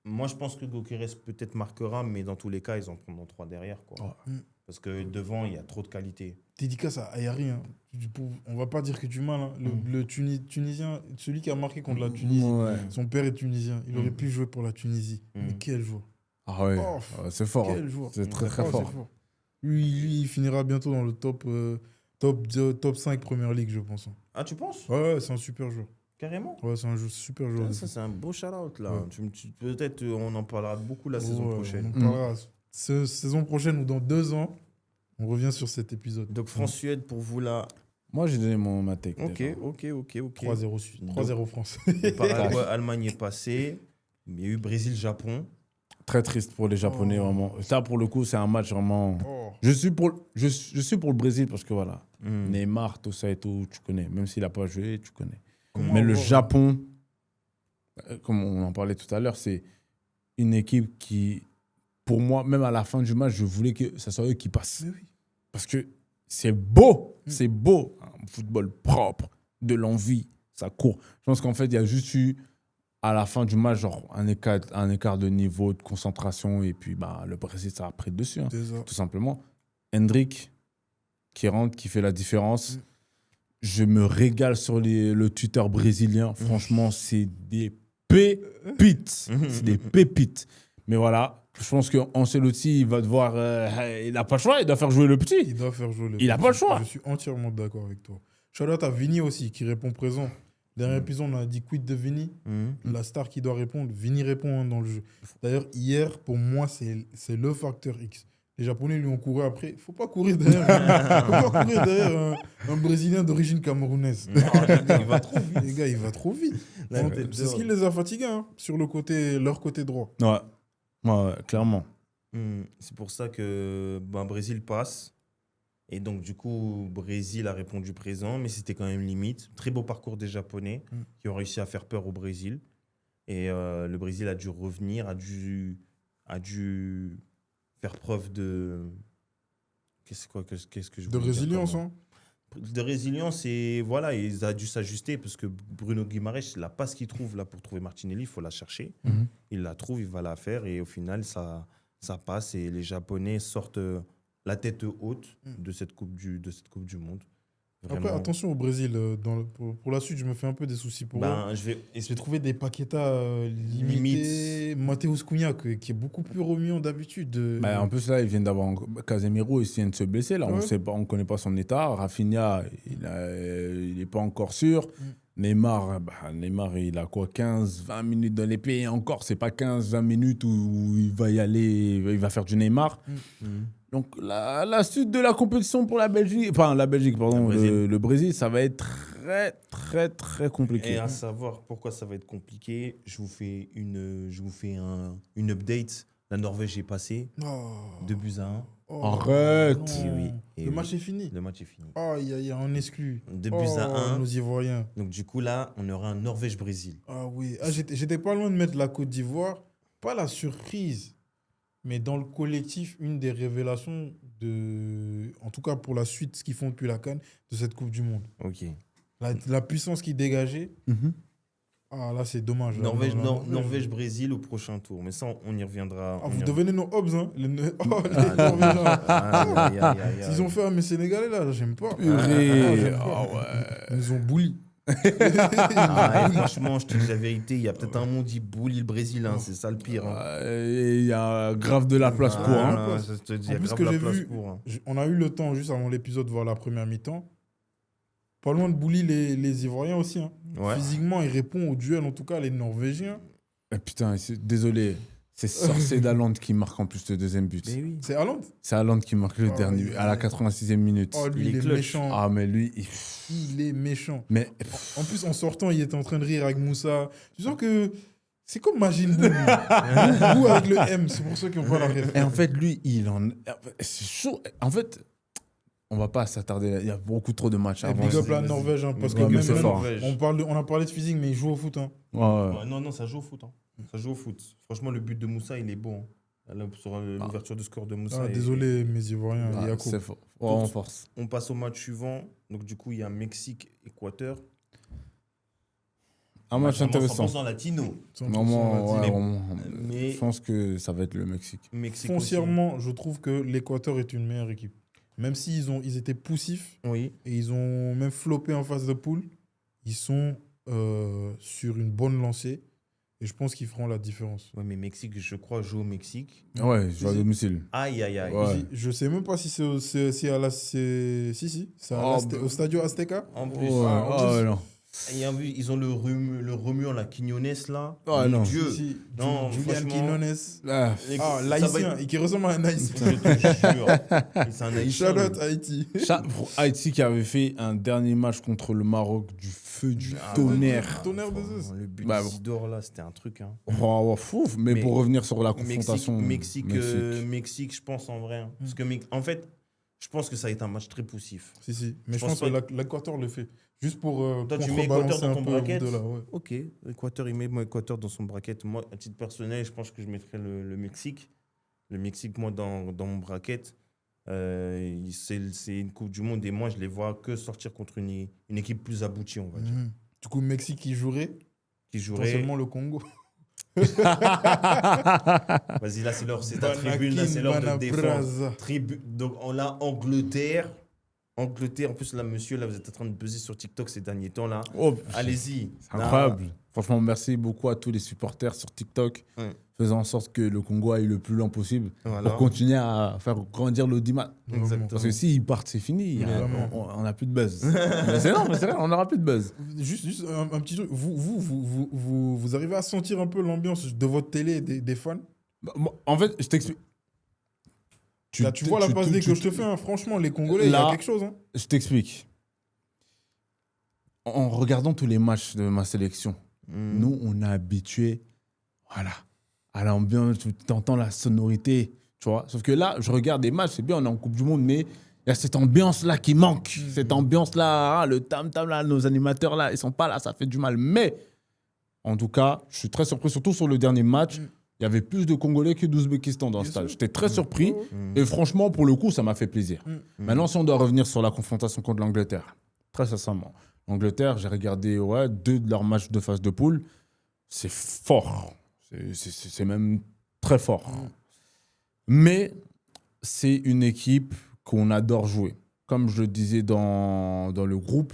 Moi, je pense que Gokeres peut-être marquera, mais dans tous les cas, ils en prendront 3 derrière. Quoi. Parce que devant, il y a trop de qualité. Dédicace à Ayari. Hein. On va pas dire que du mal. Hein. Le Tunisien, celui qui a marqué contre la Tunisie, Ouais. son père est tunisien. Il aurait pu jouer pour la Tunisie. Mais quel joueur. Ah ouais, Oh, c'est fort. Quel joueur. C'est très très Oh, fort. c'est fort. Lui, il finira bientôt dans le top 5 Première Ligue, je pense. hein. Ah, tu penses? Ouais, c'est un super joueur. Carrément. Ouais, c'est un super joueur. Ça, c'est un beau shout-out, là. Ouais. Peut-être on en parlera beaucoup la saison Ouais, prochaine. On en parlera saison prochaine ou dans 2 ans. On revient sur cet épisode. Donc, France-Suède, pour vous, là. Moi, j'ai donné ma tech. Ok, déjà. ok. 3-0 Suisse. 3-0 France. Le Paraguay, Allemagne est passé. Il y a eu Brésil-Japon. Très triste pour les Japonais, vraiment. Ça, pour le coup, c'est un match vraiment. Oh. Je suis pour le Brésil parce que voilà. Neymar, tout ça et tout, tu connais. Même s'il n'a pas joué, tu connais. Mais le Japon, comme on en parlait tout à l'heure, c'est une équipe qui, pour moi, même à la fin du match, je voulais que ça soit eux qui passent. Mais oui. Parce que c'est beau, c'est beau. Un football propre, de l'envie, ça court. Je pense qu'en fait, il y a juste eu, à la fin du match, genre un écart de niveau, de concentration, et puis bah, le Brésil, ça a pris le dessus, hein, C'est ça. tout simplement. Hendrick, qui rentre, qui fait la différence. Je me régale sur le Twitter brésilien. Franchement, c'est des pépites. C'est des pépites. Mais voilà, je pense qu'Ancelotti, il va devoir... il n'a pas le choix, il doit faire jouer le petit. Il doit faire jouer le Il n'a pas le choix. Je suis entièrement d'accord avec toi. Shout-out à Vini aussi, qui répond présent. Dernier épisode, on a dit quid de Vini. La star qui doit répondre. Vini répond dans le jeu. D'ailleurs, hier, pour moi, c'est le facteur X. Les Japonais lui ont couru après. Il ne faut pas courir derrière, un Brésilien d'origine camerounaise. Il va trop vite. Les gars, il va trop vite. La Donc, tête c'est dehors. ce qui les a fatigués, hein, sur leur côté droit. Ouais, clairement. C'est pour ça que Brésil passe. Et donc, du coup, Brésil a répondu présent, mais c'était quand même limite. Très beau parcours des Japonais qui ont réussi à faire peur au Brésil. Et le Brésil a dû revenir, a dû faire preuve de... Qu'est-ce que je De voulais dire résilience, comme- hein. De résilience, et voilà, ils ont dû s'ajuster parce que Bruno Guimaraes, il n'a pas ce qu'il trouve là pour trouver Martinelli, il faut la chercher. Il la trouve, il va la faire, et au final, ça passe, et les Japonais sortent la tête haute de cette Coupe du Monde. Vraiment. Après, attention au Brésil. Pour la suite, je me fais un peu des soucis pour eux. J'ai trouvé des Paqueta limités. Matheus Cunha, qui est beaucoup plus remuant d'habitude. En plus, là, ils viennent d'avoir Casemiro, il vient de se blesser. Là, Ouais. on ne connaît pas son état. Rafinha, il n'est pas encore sûr. Neymar, il a quoi, 15-20 minutes dans l'épée. Et encore, ce n'est pas 15-20 minutes où il va y aller, il va faire du Neymar. Donc, la suite de la compétition pour la Belgique, le Brésil, ça va être très, très, très compliqué. Et à savoir pourquoi ça va être compliqué, je vous fais une update. La Norvège est passée, 2-1. Arrête. Non. Et oui, et Le oui. match est fini. Le match est fini. Oh, il y a un exclu. 2-1. Nos Ivoiriens. Donc du coup, là, on aura un Norvège-Brésil. Ah oui. J'étais pas loin de mettre la Côte d'Ivoire. Pas la surprise, mais dans le collectif, une des révélations en tout cas pour la suite, ce qu'ils font depuis la CAN, de cette Coupe du Monde. Ok. La puissance qui dégageait. Ah là, c'est dommage. là. Norvège-Brésil au prochain tour. Mais ça, on y reviendra. Ah, vous devenez nos Hobbs, hein. Les Ah, Norvégiens. aïe. S'ils ont fait un mes Sénégalais, là, j'aime pas. Purée. Ils nous ont bully. Et franchement, je te dis la vérité, il y a peut-être un monde qui bully le Brésil. Hein, c'est ça le pire. Hein. Il y a grave de la place pour. Hein. Je te dis, il y En a plus, grave que la j'ai place vu, pour. Hein. on a eu le temps, juste avant l'épisode, de voir la première mi-temps. Pas loin de bully les Ivoiriens aussi. Hein. Ouais. Physiquement, ils répondent au duel, en tout cas, les Norvégiens. Putain, désolé. C'est Sorcé d'Haaland qui marque en plus le deuxième but. Mais oui. C'est Haaland. C'est Haaland qui marque le dernier, oui. à la 86e minute. Oh, lui, Il il est est clutch. méchant. Ah, mais lui, Il est méchant. Mais En plus, en sortant, il était en train de rire avec Moussa. Tu sens que c'est comme Majin Bou. Bou avec le M, c'est pour ceux qui n'ont pas la rêve. Et en fait, lui, c'est chaud. En fait, on va pas s'attarder là. Il y a beaucoup trop de matchs avant. Big up la vas-y. Norvège, hein, parce que Ouais, mais même, c'est fort. on a parlé de physique, mais ils jouent au foot. Hein. Ouais, ouais. Ouais, non, ça joue au foot. Hein. Ça joue au foot. Franchement, le but de Moussa, il est bon. Là, sur l'ouverture de score de Moussa. Désolé, mes Ivoiriens. Ah, Yacoub. c'est fort. Ouais, on force. On passe au match suivant. Donc, du coup, il y a Mexique-Équateur. Un match Vraiment intéressant. 100% latino. 100% Vraiment, ouais, latino. vraiment. Mais- Je pense que ça va être le Mexique. Mexique Foncièrement, je trouve que l'Équateur est une meilleure équipe. Même ils étaient poussifs aussi. Oui. et ils ont même floppé en phase de poule, ils sont sur une bonne lancée et je pense qu'ils feront la différence. Ouais, mais Mexique, je crois, joue au Mexique. Ouais, je vais à domicile. Aïe. Ouais. Je sais même pas si c'est c'est à la c'est au Stadio Azteca. En plus, Ouais, en plus- non. et en plus, ils ont le remuant, la Quignonez, là. Ah, Mon non. Dieu. Si, Non, Julian franchement- Quinones. Ah, Et Ah, ça l'haïtien, va être- qui ressemble à un haïtien. Je te jure. Et c'est un haïtien. Shout out Haïti. Haïti qui avait fait un dernier match contre le Maroc du feu, du Ah, tonnerre. Tonnerre de Franchement, Zeus. Le but Bah, d'Isidore, là, c'était un truc. Hein. Oh, fou. Mais Mais pour revenir sur la confrontation. Mexique, je pense en vrai. Hein. Parce que, en fait, je pense que ça va être un match très poussif. Si. Mais Je je pense pense que l'Équateur le fait. Juste pour Toi, tu mets Équateur contrebalancer dans un ton peu bracket de là, ouais. Ok, Équateur, il met mon Équateur dans son bracket. Moi, à titre personnel, je pense que je mettrais le Mexique. Le Mexique, moi, dans mon bracket, c'est une Coupe du Monde et moi, je les vois que sortir contre une équipe plus aboutie, on va dire. Mhm. Du coup, Mexique qui jouerait, Qui jouerait. potentiellement le Congo. Vas-y, là, c'est ta tribune, là, c'est l'heure de défendre. Donc, on a Angleterre, en plus, là, monsieur, là, vous êtes en train de buzzer sur TikTok ces derniers temps, là. Oh, Allez-y. c'est incroyable. Franchement, merci beaucoup à tous les supporters sur TikTok, faisant en sorte que le Congo aille le plus loin possible pour continuer à faire grandir l'audimat. Exactement. Parce que s'ils partent, c'est fini. Vraiment. On n'a plus de buzz. Mais c'est vrai, on n'aura plus de buzz. Juste un petit truc. Vous arrivez à sentir un peu l'ambiance de votre télé et des fans? Bah, en fait, je t'explique. Là, tu vois la passe D que je te fais, hein. Franchement, les Congolais, il y a quelque chose. Hein. Je t'explique. En regardant tous les matchs de ma sélection, nous, on est habitués à l'ambiance, tu entends la sonorité, tu vois. Sauf que là, je regarde des matchs, c'est bien, on est en Coupe du Monde, mais il y a cette ambiance-là qui manque. Cette ambiance-là, le tam-tam, là, nos animateurs, là, ils sont pas là, ça fait du mal. Mais, en tout cas, je suis très surpris, surtout sur le dernier match. Il y avait plus de Congolais que d'Ouzbékistan dans le stade. J'étais très surpris. Et franchement, pour le coup, ça m'a fait plaisir. Maintenant, si on doit revenir sur la confrontation contre l'Angleterre, très sincèrement, l'Angleterre, j'ai regardé 2 de leurs matchs de phase de poule. C'est fort. C'est même très fort. Mais c'est une équipe qu'on adore jouer. Comme je le disais dans le groupe,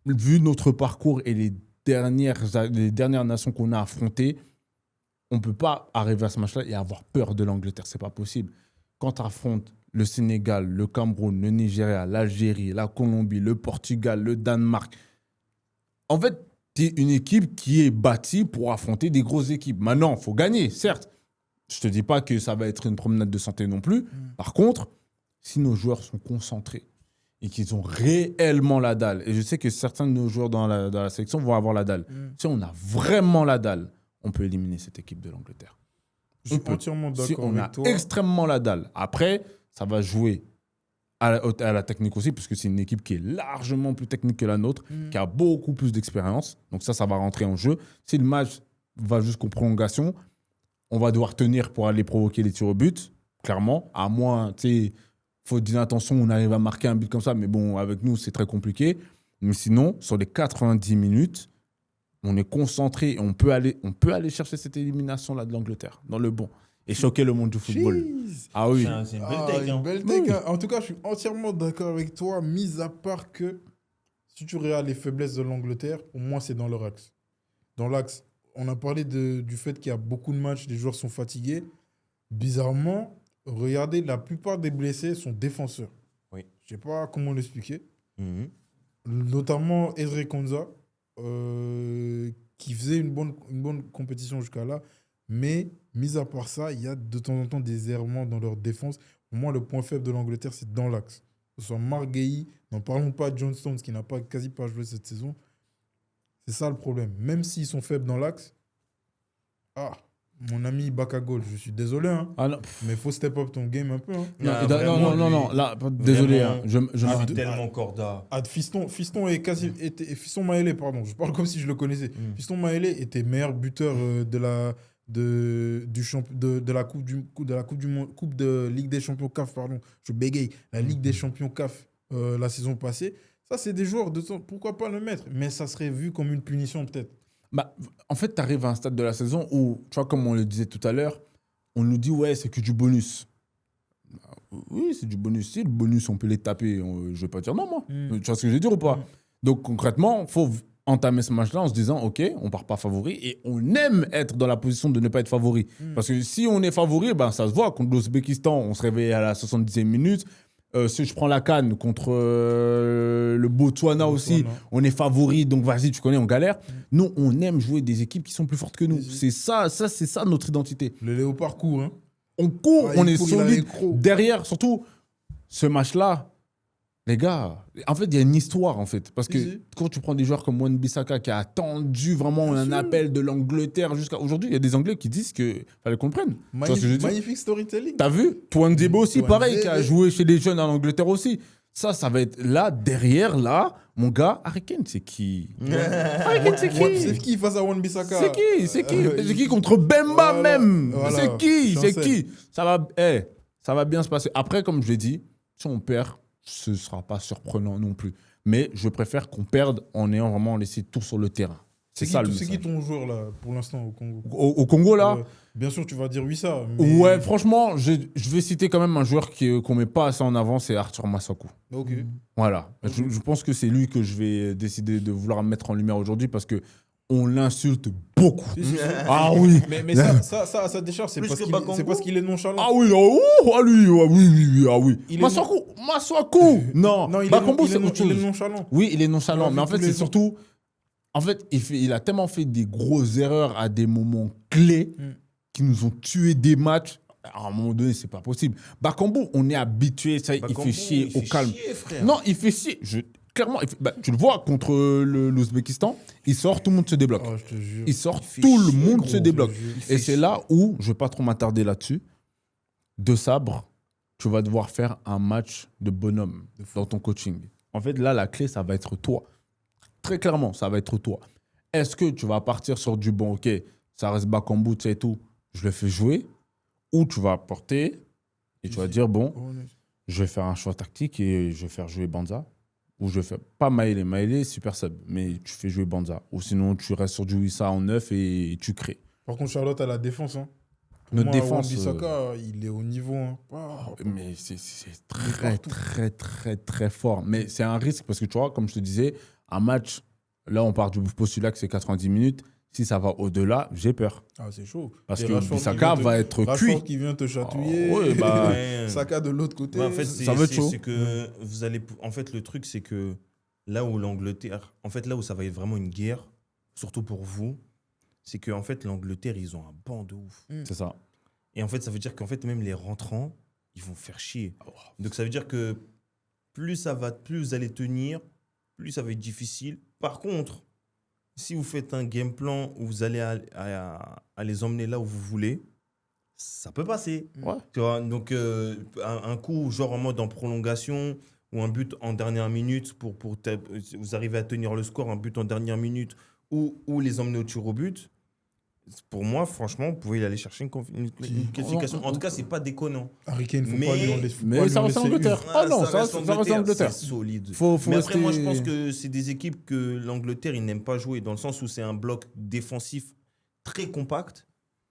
vu notre parcours et les dernières nations qu'on a affrontées, on ne peut pas arriver à ce match-là et avoir peur de l'Angleterre. Ce n'est pas possible. Quand tu affrontes le Sénégal, le Cameroun, le Nigeria, l'Algérie, la Colombie, le Portugal, le Danemark, en fait, tu es une équipe qui est bâtie pour affronter des grosses équipes. Maintenant, il faut gagner, certes. Je ne te dis pas que ça va être une promenade de santé non plus. Par contre, si nos joueurs sont concentrés et qu'ils ont réellement la dalle, et je sais que certains de nos joueurs dans la sélection vont avoir la dalle. Si on a vraiment la dalle, on peut éliminer cette équipe de l'Angleterre. Je suis entièrement d'accord on avec a toi. extrêmement la dalle. Après, ça va jouer à la technique aussi, parce que c'est une équipe qui est largement plus technique que la nôtre, qui a beaucoup plus d'expérience. Donc ça va rentrer en jeu. Si le match va jusqu'aux prolongations, on va devoir tenir pour aller provoquer les tirs au but, clairement. À moins, tu sais, faute d'inattention, on arrive à marquer un but comme ça. Mais bon, avec nous, c'est très compliqué. Mais sinon, sur les 90 minutes, on est concentré et on peut aller chercher cette élimination-là de l'Angleterre, dans le bon, et choquer le monde du football. Jeez. Ah oui. C'est une belle take. Une belle take, hein. En tout cas, je suis entièrement d'accord avec toi, mis à part que si tu regardes les faiblesses de l'Angleterre, pour moi, c'est dans leur axe. Dans l'axe, on a parlé du fait qu'il y a beaucoup de matchs, les joueurs sont fatigués. Bizarrement, regardez, la plupart des blessés sont défenseurs. Oui. Je ne sais pas comment l'expliquer. Notamment Ezri Konza, qui faisait une bonne compétition jusqu'à là. Mais, mis à part ça, il y a de temps en temps des errements dans leur défense. Pour moi, le point faible de l'Angleterre, c'est dans l'axe. Que ce soit Mark Guéhi, n'en parlons pas de John Stones, qui n'a quasi pas joué cette saison. C'est ça le problème. Même s'ils sont faibles dans l'axe, mon ami Bakagol, je suis désolé, hein, mais il faut step up ton game un peu. Hein. Non, là, désolé. Hein, je tellement Corda. Fiston Maélé, pardon, je parle comme si je le connaissais. Fiston Maélé était meilleur buteur de la Coupe de Ligue des Champions CAF, pardon. Je bégaye. La Ligue des Champions CAF la saison passée. Ça, c'est des joueurs de temps. Pourquoi pas le mettre? Mais ça serait vu comme une punition, peut-être. Bah, en fait, tu arrives à un stade de la saison où, tu vois, comme on le disait tout à l'heure, on nous dit, ouais, c'est que du bonus. Oui, c'est du bonus. Si le bonus, on peut les taper, je ne vais pas dire non, moi. Tu vois ce que je veux dire ou pas? Donc, concrètement, il faut entamer ce match-là en se disant, OK, on ne part pas favori et on aime être dans la position de ne pas être favori. Parce que si on est favori, ben, ça se voit. Contre l'Ouzbékistan, on se réveille à la 70e minute. Si je prends la CAN contre le Botswana aussi, on est favori, donc vas-y, tu connais, on galère. Nous, on aime jouer des équipes qui sont plus fortes que nous. C'est ça notre identité. Le léopard court, hein. On court, on est solide. Derrière, surtout, ce match-là, les gars, en fait, il y a une histoire, en fait. Parce que quand tu prends des joueurs comme Wan-Bissaka qui a attendu vraiment un appel de l'Angleterre jusqu'à aujourd'hui, il y a des Anglais qui disent qu'il fallait qu'on le prenne. Magnifique storytelling. T'as vu? Touandebo aussi, pareil, qui a joué chez les jeunes en Angleterre aussi. Ça va être là, derrière, là, mon gars, Harry Kane, c'est qui? Harry Kane, c'est qui? C'est qui face à Wan-Bissaka? C'est qui contre Bemba même? C'est qui? Ça va bien se passer. Après, comme je l'ai dit, si on perd, ce ne sera pas surprenant non plus. Mais je préfère qu'on perde en ayant vraiment laissé tout sur le terrain. C'est ça le message. C'est qui ton joueur là, pour l'instant, au Congo? Au Congo, là, Bien sûr, tu vas dire oui, ça. Mais... Ouais, franchement, je vais citer quand même un joueur qu'on met pas assez en avant, c'est Arthur Massakou. Ok. Voilà. Je pense que c'est lui que je vais décider de vouloir mettre en lumière aujourd'hui parce que on l'insulte beaucoup. Si. Ah oui. Mais ça, à sa décharge, c'est Plus parce que qu'il Bakambu. c'est parce qu'il est nonchalant. Ah oui, oui, ah oui. Il est Massakou. Non, Non, Bakambu, c'est autre il est chose. nonchalant. Oui, il est On nonchalant, l'a mais en vu fait, tous les c'est jours. surtout. En fait, il a tellement fait des grosses erreurs à des moments clés qui nous ont tué des matchs. À un moment donné, c'est pas possible. Bakambu, on est habitué, ça, il fait chier au calme. Frère. Non, il fait chier. Clairement, tu le vois contre l'Ouzbékistan, il sort, tout le monde se débloque. Oh, je te jure. Il sort, fait tout le chier, monde gros, se débloque. je te jure. Il fait Et c'est chier. là où, je vais pas trop m'attarder là-dessus, de sabre, tu vas devoir faire un match de bonhomme dans ton coaching. En fait, là, la clé, ça va être toi. Très clairement, ça va être toi. Est-ce que tu vas partir sur du bon, ok, ça reste Bakambu, tu sais tout, je le fais jouer, ou tu vas porter et tu vas dire, bon, je vais faire un choix tactique et je vais faire jouer Banza, ou je vais faire, pas Maélé, Maélé, super sub, mais tu fais jouer Banza, ou sinon tu restes sur du Wissa en 9 et tu crées. Par contre, Charlotte a la défense. Hein. Pour Notre moi, défense, Wan-Bissaka, il est au niveau. Hein. Mais c'est très, très, très, très fort. Mais c'est un risque parce que tu vois, comme je te disais, un match, là, on part du postulat que c'est 90 minutes. Si ça va au-delà, j'ai peur. Ah, c'est chaud. Parce Et que Rashford Bissaka qui vient va être Rashford cuit. qui vient te chatouiller. Oh, ouais, bah, Ouais. Saka de l'autre côté. Ouais, en fait, ça va être chaud. C'est que vous allez. En fait, le truc, c'est que là où l'Angleterre. En fait, là où ça va être vraiment une guerre, surtout pour vous, c'est qu'en fait, l'Angleterre, ils ont un banc de ouf. C'est ça. Et en fait, ça veut dire qu'en fait, même les rentrants, ils vont faire chier. Donc, ça veut dire que plus vous allez tenir, plus ça va être difficile. Par contre, si vous faites un game plan où vous allez à les emmener là où vous voulez, ça peut passer. Ouais. Tu vois, donc, un coup, genre en mode en prolongation, ou un but en dernière minute vous arrivez à tenir le score, un but en dernière minute, ou les emmener au tir au but. Pour moi, franchement, vous pouvez y aller chercher une qualification. En tout cas, c'est pas déconnant. Harry Kane, faut Mais- pas lui en laisser. Mais ça reste l'Angleterre. Ah non, ça reste l'Angleterre, l'Angleterre. c'est solide. Faut Mais après, moi, je rester- pense que c'est des équipes que l'Angleterre, ils n'aiment pas jouer, dans le sens où c'est un bloc défensif très compact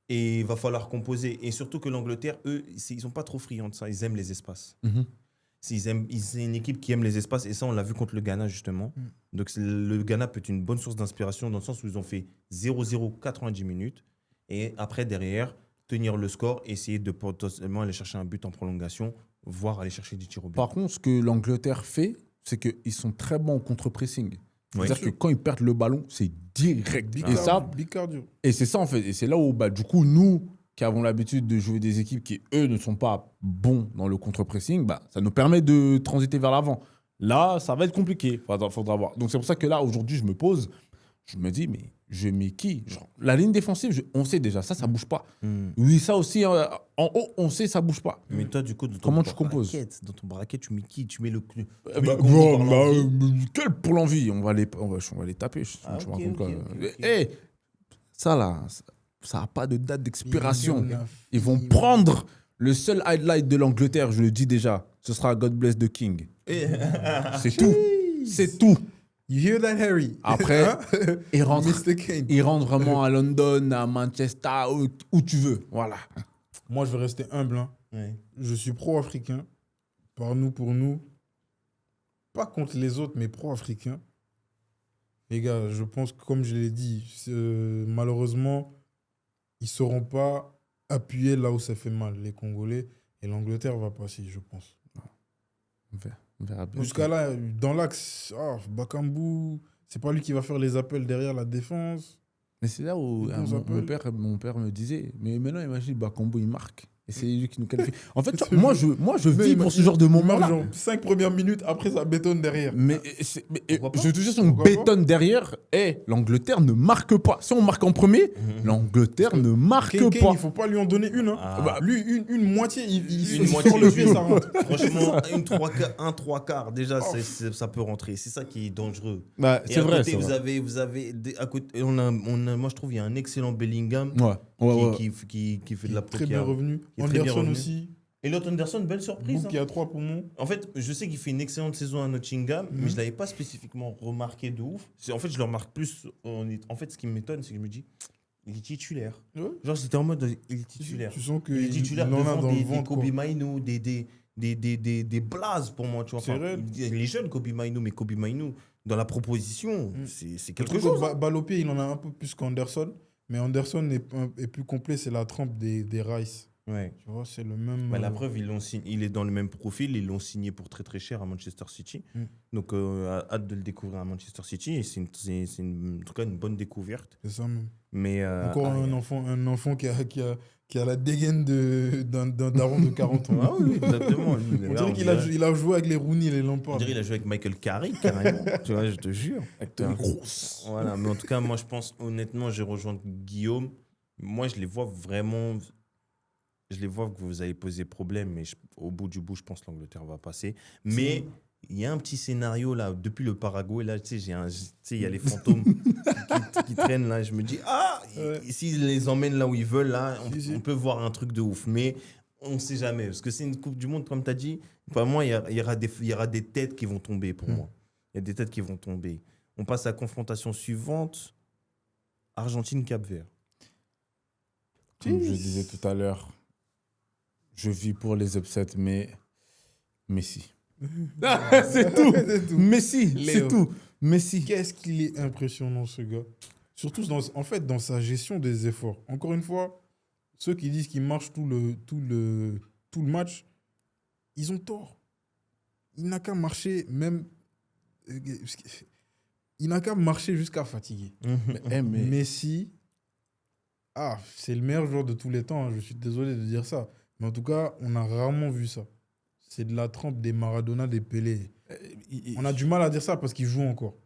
et il va falloir composer. Et surtout que l'Angleterre, eux, ils sont pas trop friands de ça. Ils aiment les espaces. Mhm. C'est une équipe qui aime les espaces et ça, on l'a vu contre le Ghana, justement. Donc, le Ghana peut être une bonne source d'inspiration dans le sens où ils ont fait 0-0 90 minutes et après, derrière, tenir le score, essayer de potentiellement aller chercher un but en prolongation, voire aller chercher du tir au but. Par contre, ce que l'Angleterre fait, c'est qu'ils sont très bons au contre-pressing. C'est-à-dire que quand ils perdent le ballon, c'est direct. Et ça, Big cardio. et c'est ça en fait. Et c'est là où, bah, du coup, nous qui avons l'habitude de jouer des équipes qui, eux, ne sont pas bons dans le contre-pressing, bah, ça nous permet de transiter vers l'avant. Là, ça va être compliqué. Faudra voir. Donc, c'est pour ça que là, aujourd'hui, je me pose, je me dis, mais je mets qui? Genre, la ligne défensive, on sait déjà, ça bouge pas. Oui, ça aussi, en haut, on sait, ça bouge pas. Mais toi, du coup, Comment tu composes? Dans ton bracket, tu mets qui? Tu mets le Bah, Congo par l'envie. quel pour l'envie, on va les taper. Ah, tu me ok, racontes quoi. ok. Eh, ça là, ça n'a pas de date d'expiration. Il a- Ils vont prendre le seul highlight de l'Angleterre, je le dis déjà. Ce sera God Bless the King. C'est tout. C'est tout. You hear that, Harry? Après, Hein? ils rentrent, Mr. Kane. ils rentrent vraiment à London, à Manchester, où tu veux. Voilà. Moi, je vais rester humble. Hein. Ouais. Je suis pro-africain. Par nous, pour nous. Pas contre les autres, mais pro-africain. Les gars, je pense que, comme je l'ai dit, malheureusement, ils ne sauront pas appuyer là où ça fait mal, les Congolais. Et l'Angleterre va passer, je pense. On verra bien. Jusqu'à là, dans l'axe, Bakambu, c'est pas lui qui va faire les appels derrière la défense. Mais c'est là où Les bons appels. mon père me disait, mais maintenant, imagine, Bakambu, il marque. Et c'est lui qui nous qualifie. En fait, tu C'est vois, vrai. moi, je Mais vis pour ce genre de il marque moment-là. genre 5 premières minutes, après ça bétonne derrière. Mais, Pourquoi pas je te jure, si on Pourquoi pas bétonne derrière, l'Angleterre ne marque pas. Si on marque en premier, l'Angleterre ne marque Kane, pas. il faut pas lui en donner une. Hein. Ah. Bah, lui, une moitié, il Une sur moitié, le pied, ça rentre. Franchement, un trois quarts, déjà, ça peut rentrer. C'est ça qui est dangereux. Bah, Et c'est à vrai. côté, c'est vous vrai. avez à côté, moi, je trouve il y a un excellent Bellingham Ouais. qui fait de la Très qui bien a- revenu. qui est très bien Anderson revenu. aussi. Et l'autre Anderson, belle surprise. Bouk qui a 3 poumons. En fait, je sais qu'il fait une excellente saison à Nottingham, mais je ne l'avais pas spécifiquement remarqué de ouf. En fait, je le remarque plus. En fait, ce qui m'étonne, c'est que je me dis, il est titulaire. Ouais. Genre, c'était en mode, il est titulaire. Tu sens Il est qu'il titulaire en a devant dans le des ventre. Kobe quoi. Mainu, des blazes pour moi. Tu vois. C'est Enfin, réel. les jeunes Kobe Mainu, mais Kobe Mainu, dans la proposition, c'est Le quelque truc, chose. balle au pied, il en a un peu plus qu'Anderson. Mais Anderson est plus complet, c'est la trempe des Rice. Ouais. Tu vois, c'est le même. Bah, la preuve, il est dans le même profil. Ils l'ont signé pour très très cher à Manchester City. Donc, hâte de le découvrir à Manchester City. Et c'est en tout cas une bonne découverte. C'est ça même. Mais, Encore un enfant qui a la dégaine d'un daron de 40 ans. Ah oui, exactement. On dirait qu'il a joué avec les Rooney et les Lampard. On dirait qu'il a joué avec Michael Carrick, carrément. Tu vois, je te jure. Avec Tony Kroos. Voilà, mais en tout cas, moi, je pense, honnêtement, j'ai rejoint Guillaume. Moi, je les vois vraiment. Je les vois que vous avez posé problème, mais au bout du bout, je pense que l'Angleterre va passer. Mais il y a un petit scénario là, depuis le Paraguay, là, tu sais, il y a les fantômes qui traînent là. Je me dis, s'ils les emmènent là où ils veulent, là, on peut voir un truc de ouf. Mais on ne sait jamais, parce que c'est une Coupe du Monde, comme tu as dit. Pour moi, il y aura des têtes qui vont tomber pour moi. Il y a des têtes qui vont tomber. On passe à la confrontation suivante. Argentine-Cap-Vert. Comme je disais tout à l'heure, je vis pour les upsets, mais Messi. C'est tout. Messi, c'est Léo. tout. Messi. Qu'est-ce qu'il est impressionnant, ce gars. Surtout dans sa gestion des efforts. Encore une fois, ceux qui disent qu'il marche tout le match, ils ont tort. Il n'a qu'à marcher même... Il n'a qu'à marcher jusqu'à fatiguer. Mais Messi, c'est le meilleur joueur de tous les temps. Hein. Je suis désolé de dire ça. Mais en tout cas, on a rarement vu ça. C'est de la trempe des Maradona, des Pelé. On a du mal à dire ça parce qu'il joue encore.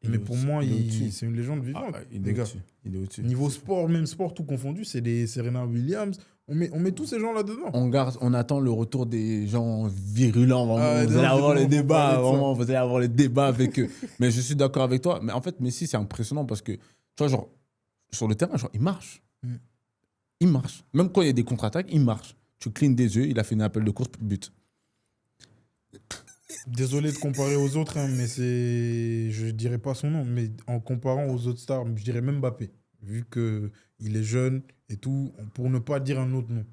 Mais pour moi, c'est une légende vivante. Il les est gars. au-dessus. Il est au-dessus. Niveau sport, même sport tout confondu, c'est des Serena Williams. On met tous ces gens là-dedans. On attend le retour des gens virulents. Vraiment. Vous non, allez avoir c'est les bon, débats. on va parler de ça. Vraiment, vous allez avoir les débats avec eux. Mais je suis d'accord avec toi. Mais en fait, Messi, c'est impressionnant parce que, tu vois, genre, sur le terrain, genre, il marche. Il marche. Même quand il y a des contre-attaques, il marche. Tu clignes des yeux, il a fait un appel de course, but. Désolé de comparer aux autres, hein, mais je dirais pas son nom, mais en comparant aux autres stars, je dirais même Mbappé, vu qu'il est jeune et tout, pour ne pas dire un autre nom,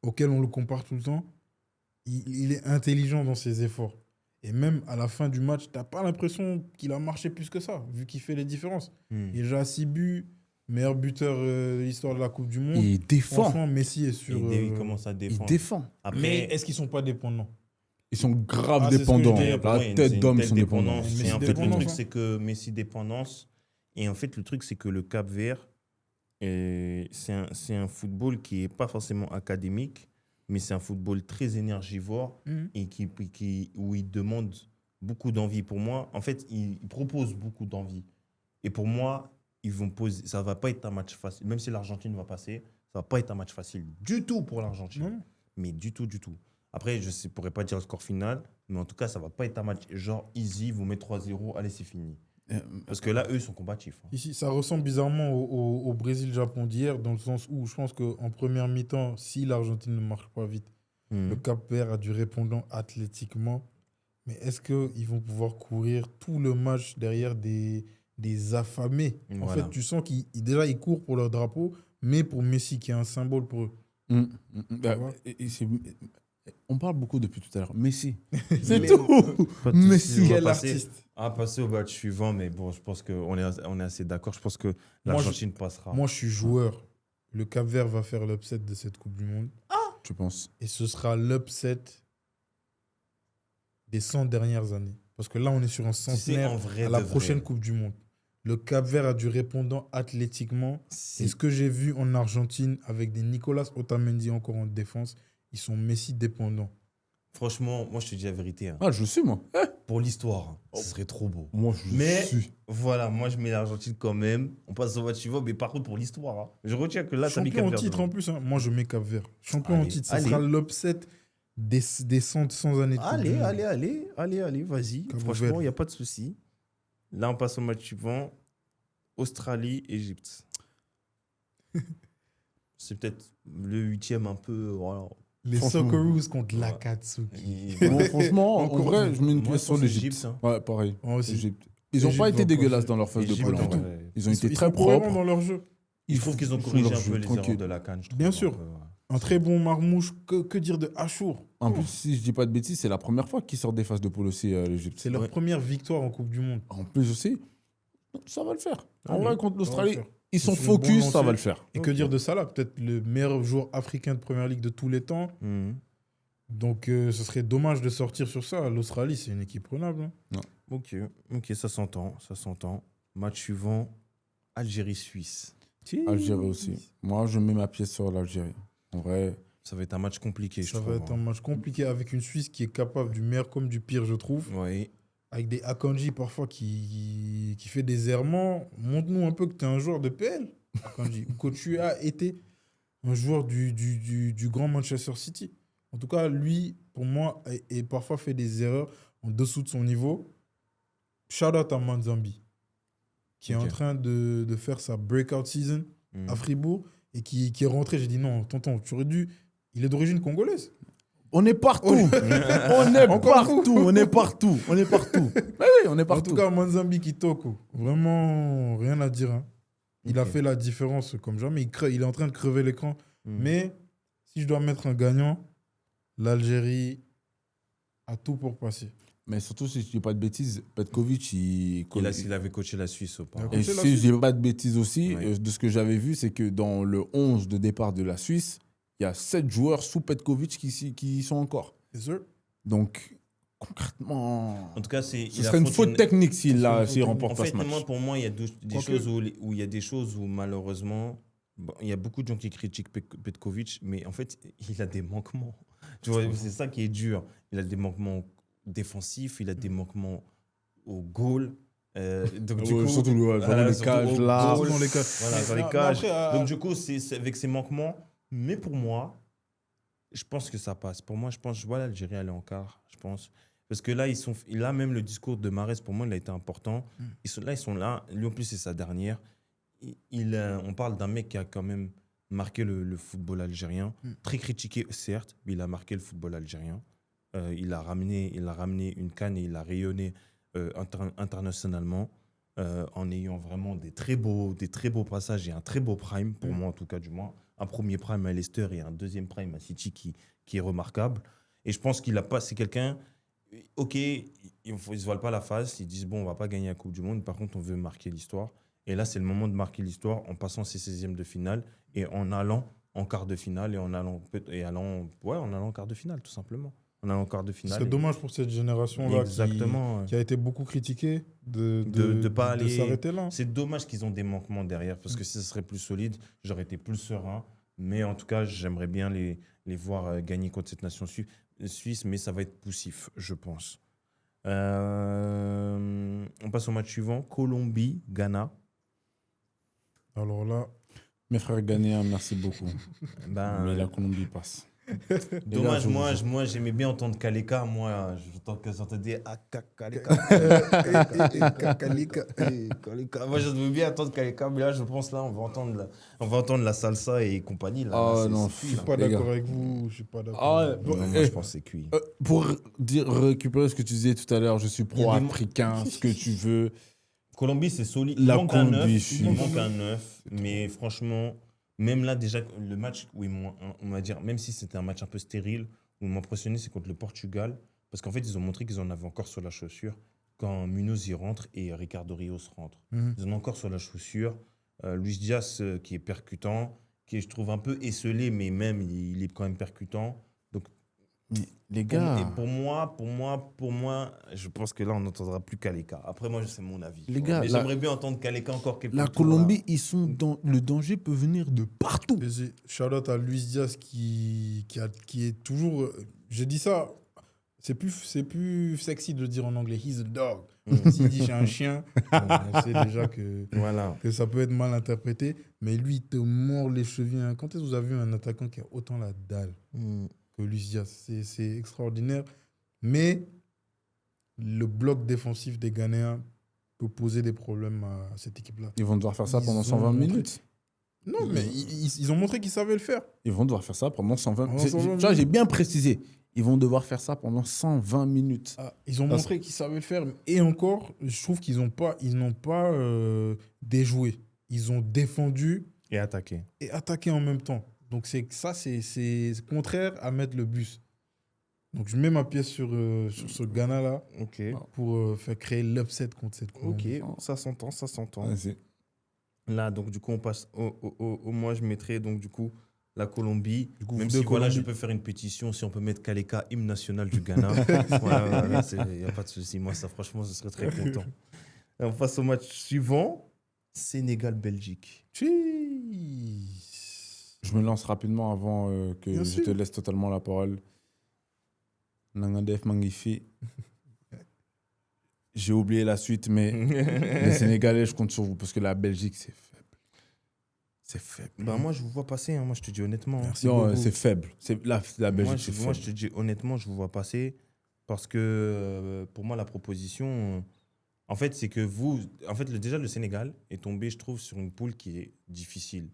auquel on le compare tout le temps, il est intelligent dans ses efforts. Et même à la fin du match, t'as pas l'impression qu'il a marché plus que ça, vu qu'il fait les différences. Il est déjà à 6 buts, meilleur buteur de l'histoire de la Coupe du Monde. Il défend. Franchement, Messi est sur... Il commence à Il défendre. défend. Après, Mais est-ce qu'ils sont pas dépendants? Ils sont grave c'est ce que dépendants. je dis. pour moi, La il y a tête une d'homme, ils telle sont dépendants. dépendance. Messi Et en fait, le dépendance, truc, hein. c'est que Messi dépendance. Et en fait, le truc, c'est que le Cap-Vert, c'est un football qui n'est pas forcément académique, mais c'est un football très énergivore et où il demande beaucoup d'envie. Pour moi, en fait, il propose beaucoup d'envie. Et pour moi, ça ne va pas être un match facile. Même si l'Argentine va passer, ça ne va pas être un match facile du tout pour l'Argentine. Non. Mais du tout, du tout. Après, je ne pourrais pas dire le score final, mais en tout cas, ça ne va pas être un match genre easy, vous mettez 3-0, allez, c'est fini. Parce que là, eux, ils sont combatifs. Hein. Ici, ça ressemble bizarrement au Brésil-Japon d'hier, dans le sens où je pense qu'en première mi-temps, si l'Argentine ne marche pas vite, le Cap-Vert a du répondant athlétiquement. Mais est-ce qu'ils vont pouvoir courir tout le match derrière des affamés? En Voilà. fait, tu sens qu'ils courent pour leur drapeau, mais pour Messi, qui est un symbole pour eux. On parle beaucoup depuis tout à l'heure. Messi. C'est C'est Léo. tout. Pas de souci, Messi. on va Quel passer- artiste. On va passer au match suivant, mais bon, je pense qu'on est assez d'accord. Je pense que l'Argentine passera. Moi, je suis joueur. Le Cap-Vert va faire l'upset de cette Coupe du Monde. Tu penses? Et ce sera l'upset des 100 dernières années. Parce que là, on est sur un centenaire en vrai à la de vrai. prochaine Coupe du Monde. Le Cap-Vert a du répondant athlétiquement. Et ce que j'ai vu en Argentine avec des Nicolas Otamendi encore en défense, ils sont Messi dépendants. Franchement, moi, je te dis la vérité. Hein. Ah, je suis, moi. Pour l'histoire, hein, ce serait trop beau. Moi, je Mais suis. voilà, moi, je mets l'Argentine quand même. On passe au match suivant, mais par contre, pour l'histoire, hein, je retiens que là, t'as mis Champion en Cap-Vert titre devant. en plus. Hein. Moi, je mets Cap-Vert. Champion en Allez, titre. Ce allez. sera l'upset des 100 années de Coupe du Monde. Allez, vas-y. Cap-Vert. Franchement, il n'y a pas de souci. Là, on passe au match suivant. Australie, Égypte. C'est peut-être le 8e un peu... Voilà. Les Franchement. Socceroos contre l'Akatsuki. Bon, franchement, en Encore vrai, je mets une Moi, pièce je sur pense l'Égypte. Égypte, hein. Ouais, pareil. Moi aussi. Égypte. Ils n'ont Égypte pas va été passer. dégueulasses dans leur phase de Égypte, poule. ouais. en tout. Ils ont été Ils très sont cohérents propres. dans leur jeu. Je trouve qu'ils ont font corrigé leur un jeu peu les erreurs tranquille. de la CAN. je trouve, Bien un sûr. peu, ouais. Un très bon Marmouche. Que dire de Achour? En plus, si je dis pas de bêtises, c'est la première fois qu'ils sortent des phases de poule aussi, l'Égypte. C'est leur première victoire en Coupe du Monde. En plus aussi, ça va le faire. En Allez, vrai, contre l'Australie, ça va le faire. ils sont sur une bonne focus, ça lancée. va le faire. Et que dire de Salah? Peut-être le meilleur joueur africain de Première Ligue de tous les temps. Mhm. Donc, ce serait dommage de sortir sur ça. L'Australie, c'est une équipe prenable. hein. Ok, ça s'entend, ça s'entend. Match suivant, Algérie-Suisse. Algérie aussi. Moi, je mets ma pièce sur l'Algérie. En vrai, Ça va être un match compliqué, je Ça trouve. va être un match compliqué avec une Suisse qui est capable du meilleur comme du pire, je trouve. Oui. Avec des Akanji parfois qui fait des errements. Montre-nous un peu que tu es un joueur de PL, Akanji. Ou que tu as été un joueur du grand Manchester City. En tout cas, lui, pour moi, et parfois fait des erreurs en dessous de son niveau. Shout out à Manzambi, qui est Ok. en train de faire sa breakout season Mhm. à Fribourg et qui est rentré. J'ai dit non, tonton, tu aurais dû. Il est d'origine congolaise. on est partout. on est Encore partout. On est partout. On est partout. Oui, on est En partout. tout cas, Manzambi Kitoko, vraiment rien à dire. hein. Il a Ok. fait la différence comme jamais. Il est en train de crever l'écran. Mhm. Mais si je dois mettre un gagnant, l'Algérie a tout pour passer. Mais surtout, si je dis pas de bêtises, Petkovic, Il avait coaché la Suisse auparavant. Et C'est la si je Suisse. dis pas de bêtises aussi, Ouais. de ce que j'avais vu, c'est que dans le 11 de départ de la Suisse, il y a 7 joueurs sous Petkovic qui y sont encore. C'est sûr. Donc, concrètement, En tout cas, c'est. ce serait une faute technique s'il remporte En pas fait, ce match. moi, pour moi, il y a des Quoique- choses où il y a des choses où malheureusement, bon, il y a beaucoup de gens qui critiquent Petkovic, mais en fait, il a des manquements. Tu vois, c'est ça qui est dur. Il a des manquements défensifs, il a des manquements au goal. Donc, du Ouais, coup, surtout vraiment voilà, les surtout cages au là. goal. Dans les cas. Voilà, dans les Mais cages. après, Donc, du coup, c'est avec ses manquements. Mais pour moi, je pense que ça passe. Pour moi, je vois l'Algérie aller en quart, je pense. Parce que là, là, même le discours de Mahrez, pour moi, il a été important. Ils sont là. Lui, en plus, c'est sa dernière. On parle d'un mec qui a quand même marqué le football algérien. Très critiqué, certes, mais il a marqué le football algérien. Il a ramené une CAN et il a rayonné internationalement en ayant vraiment des très beaux passages et un très beau prime, pour moi en tout cas du moins. Un premier prime à Leicester et un deuxième prime à City qui est remarquable. Et je pense qu'il a pas, c'est quelqu'un, ok, ils ne se voilent pas la face, ils disent bon, on va pas gagner la Coupe du Monde, par contre on veut marquer l'histoire. Et là, c'est le moment de marquer l'histoire en passant ces 16e de finale et en allant en quart de finale et en allant en quart de finale, tout simplement. En allant en quart de finale. C'est dommage pour cette génération-là Exactement. qui a été beaucoup critiquée de pas aller- s'arrêter là. C'est dommage qu'ils ont des manquements derrière, parce que si ce serait plus solide, j'aurais été plus serein. Mais en tout cas, j'aimerais bien les voir gagner contre cette nation suisse, mais ça va être poussif, je pense. On passe au match suivant. Colombie, Ghana. Alors là, Mes frères ghanéens, merci beaucoup. Ben, Mais la Colombie passe. dommage, Et là, moi j'aimais bien entendre Kaleka. Moi, j'entendais Kaleka. Kaleka. Moi, j'aimais bien entendre Kaleka, mais là, je pense, là, on va entendre la salsa et compagnie. Là, Ah, Là, c'est- non, c'est je cuit, suis là. pas les d'accord gars. avec vous. Je suis pas d'accord. Ah ouais, avec vous. Non, moi, Eh, je pense que c'est cuit. Pour récupérer ce que tu disais tout à l'heure, je suis Il y a des pro-africain, ce que tu veux. Colombie, c'est solide. La Il manque un Colombie, neuf. je suis- Il manque un neuf. Mais franchement, même là, déjà, le match où on va dire, même si c'était un match un peu stérile, où ils m'ont impressionné, c'est contre le Portugal. Parce qu'en fait, ils ont montré qu'ils en avaient encore sur la chaussure quand Munoz y rentre et Ricardo Rios rentre. Mhm. Ils en ont encore sur la chaussure. Luis Diaz, qui est percutant, qui est, je trouve, un peu esselé, mais même, il est quand même percutant. Donc, Mais les pour, gars, et pour moi, je pense que là, on n'entendra plus Kaleka. Après, moi, c'est mon avis. Les gars, mais la- j'aimerais bien entendre Kaleka encore quelques la tours, là. Colombie, ils sont dans le danger peut venir de partout. Et c'est- shout out à Luis Diaz qui est toujours. J'ai dit ça. C'est plus sexy de le dire en anglais. He's a dog. S'il dit j'ai un chien, on sait déjà que Voilà. ça peut être mal interprété. Mais lui, il te mord les chevilles. hein. Quand est-ce que vous avez vu un attaquant qui a autant la dalle que Luis Diaz? C'est extraordinaire. Mais le bloc défensif des Ghanéens peut poser des problèmes à cette équipe-là. Ils vont devoir faire ça Ils pendant ont 120 montré- minutes. Non, mais ils ont montré qu'ils savaient le faire. Ils vont devoir faire ça pendant 120 Pendant minutes. 120 Tu vois, j'ai bien précisé. Ils vont devoir faire ça pendant 120 minutes. Ah, ils ont Ça, montré qu'ils savaient le faire. Et encore, je trouve qu'ils n'ont pas déjoué. Ils ont défendu Et attaquer. et attaquer en même temps. Donc c'est contraire à mettre le bus. Donc je mets ma pièce sur ce Ghana-là Ok. pour faire créer l'upset contre cette Colombie. Ok, ça s'entend, ça s'entend. Vas-y. Là, donc, du coup, on passe moi, je mettrais, donc, du coup, la Colombie. Du coup, Même vous deux, si, voilà, je Colombie. peux faire une pétition si on peut mettre Kaleka, hymne national du Ghana. Voilà, il n'y a pas de souci. Moi, ça, franchement, je serais très content. Et on passe au match suivant. Sénégal-Belgique. Cheese. Je me lance rapidement avant que Bien je sûr. te laisse totalement la parole. Nangadef Mangifi. J'ai oublié la suite, mais les Sénégalais, je compte sur vous parce que la Belgique, c'est faible. C'est faible. Ben, moi, je vous vois passer. Hein. Moi, je te dis honnêtement. Hein. Merci Non, beaucoup. c'est faible. La Belgique, Moi, c'est je faible. te dis honnêtement, je vous vois passer parce que pour moi, la proposition, en fait, c'est que déjà, le Sénégal est tombé, je trouve, sur une poule qui est difficile.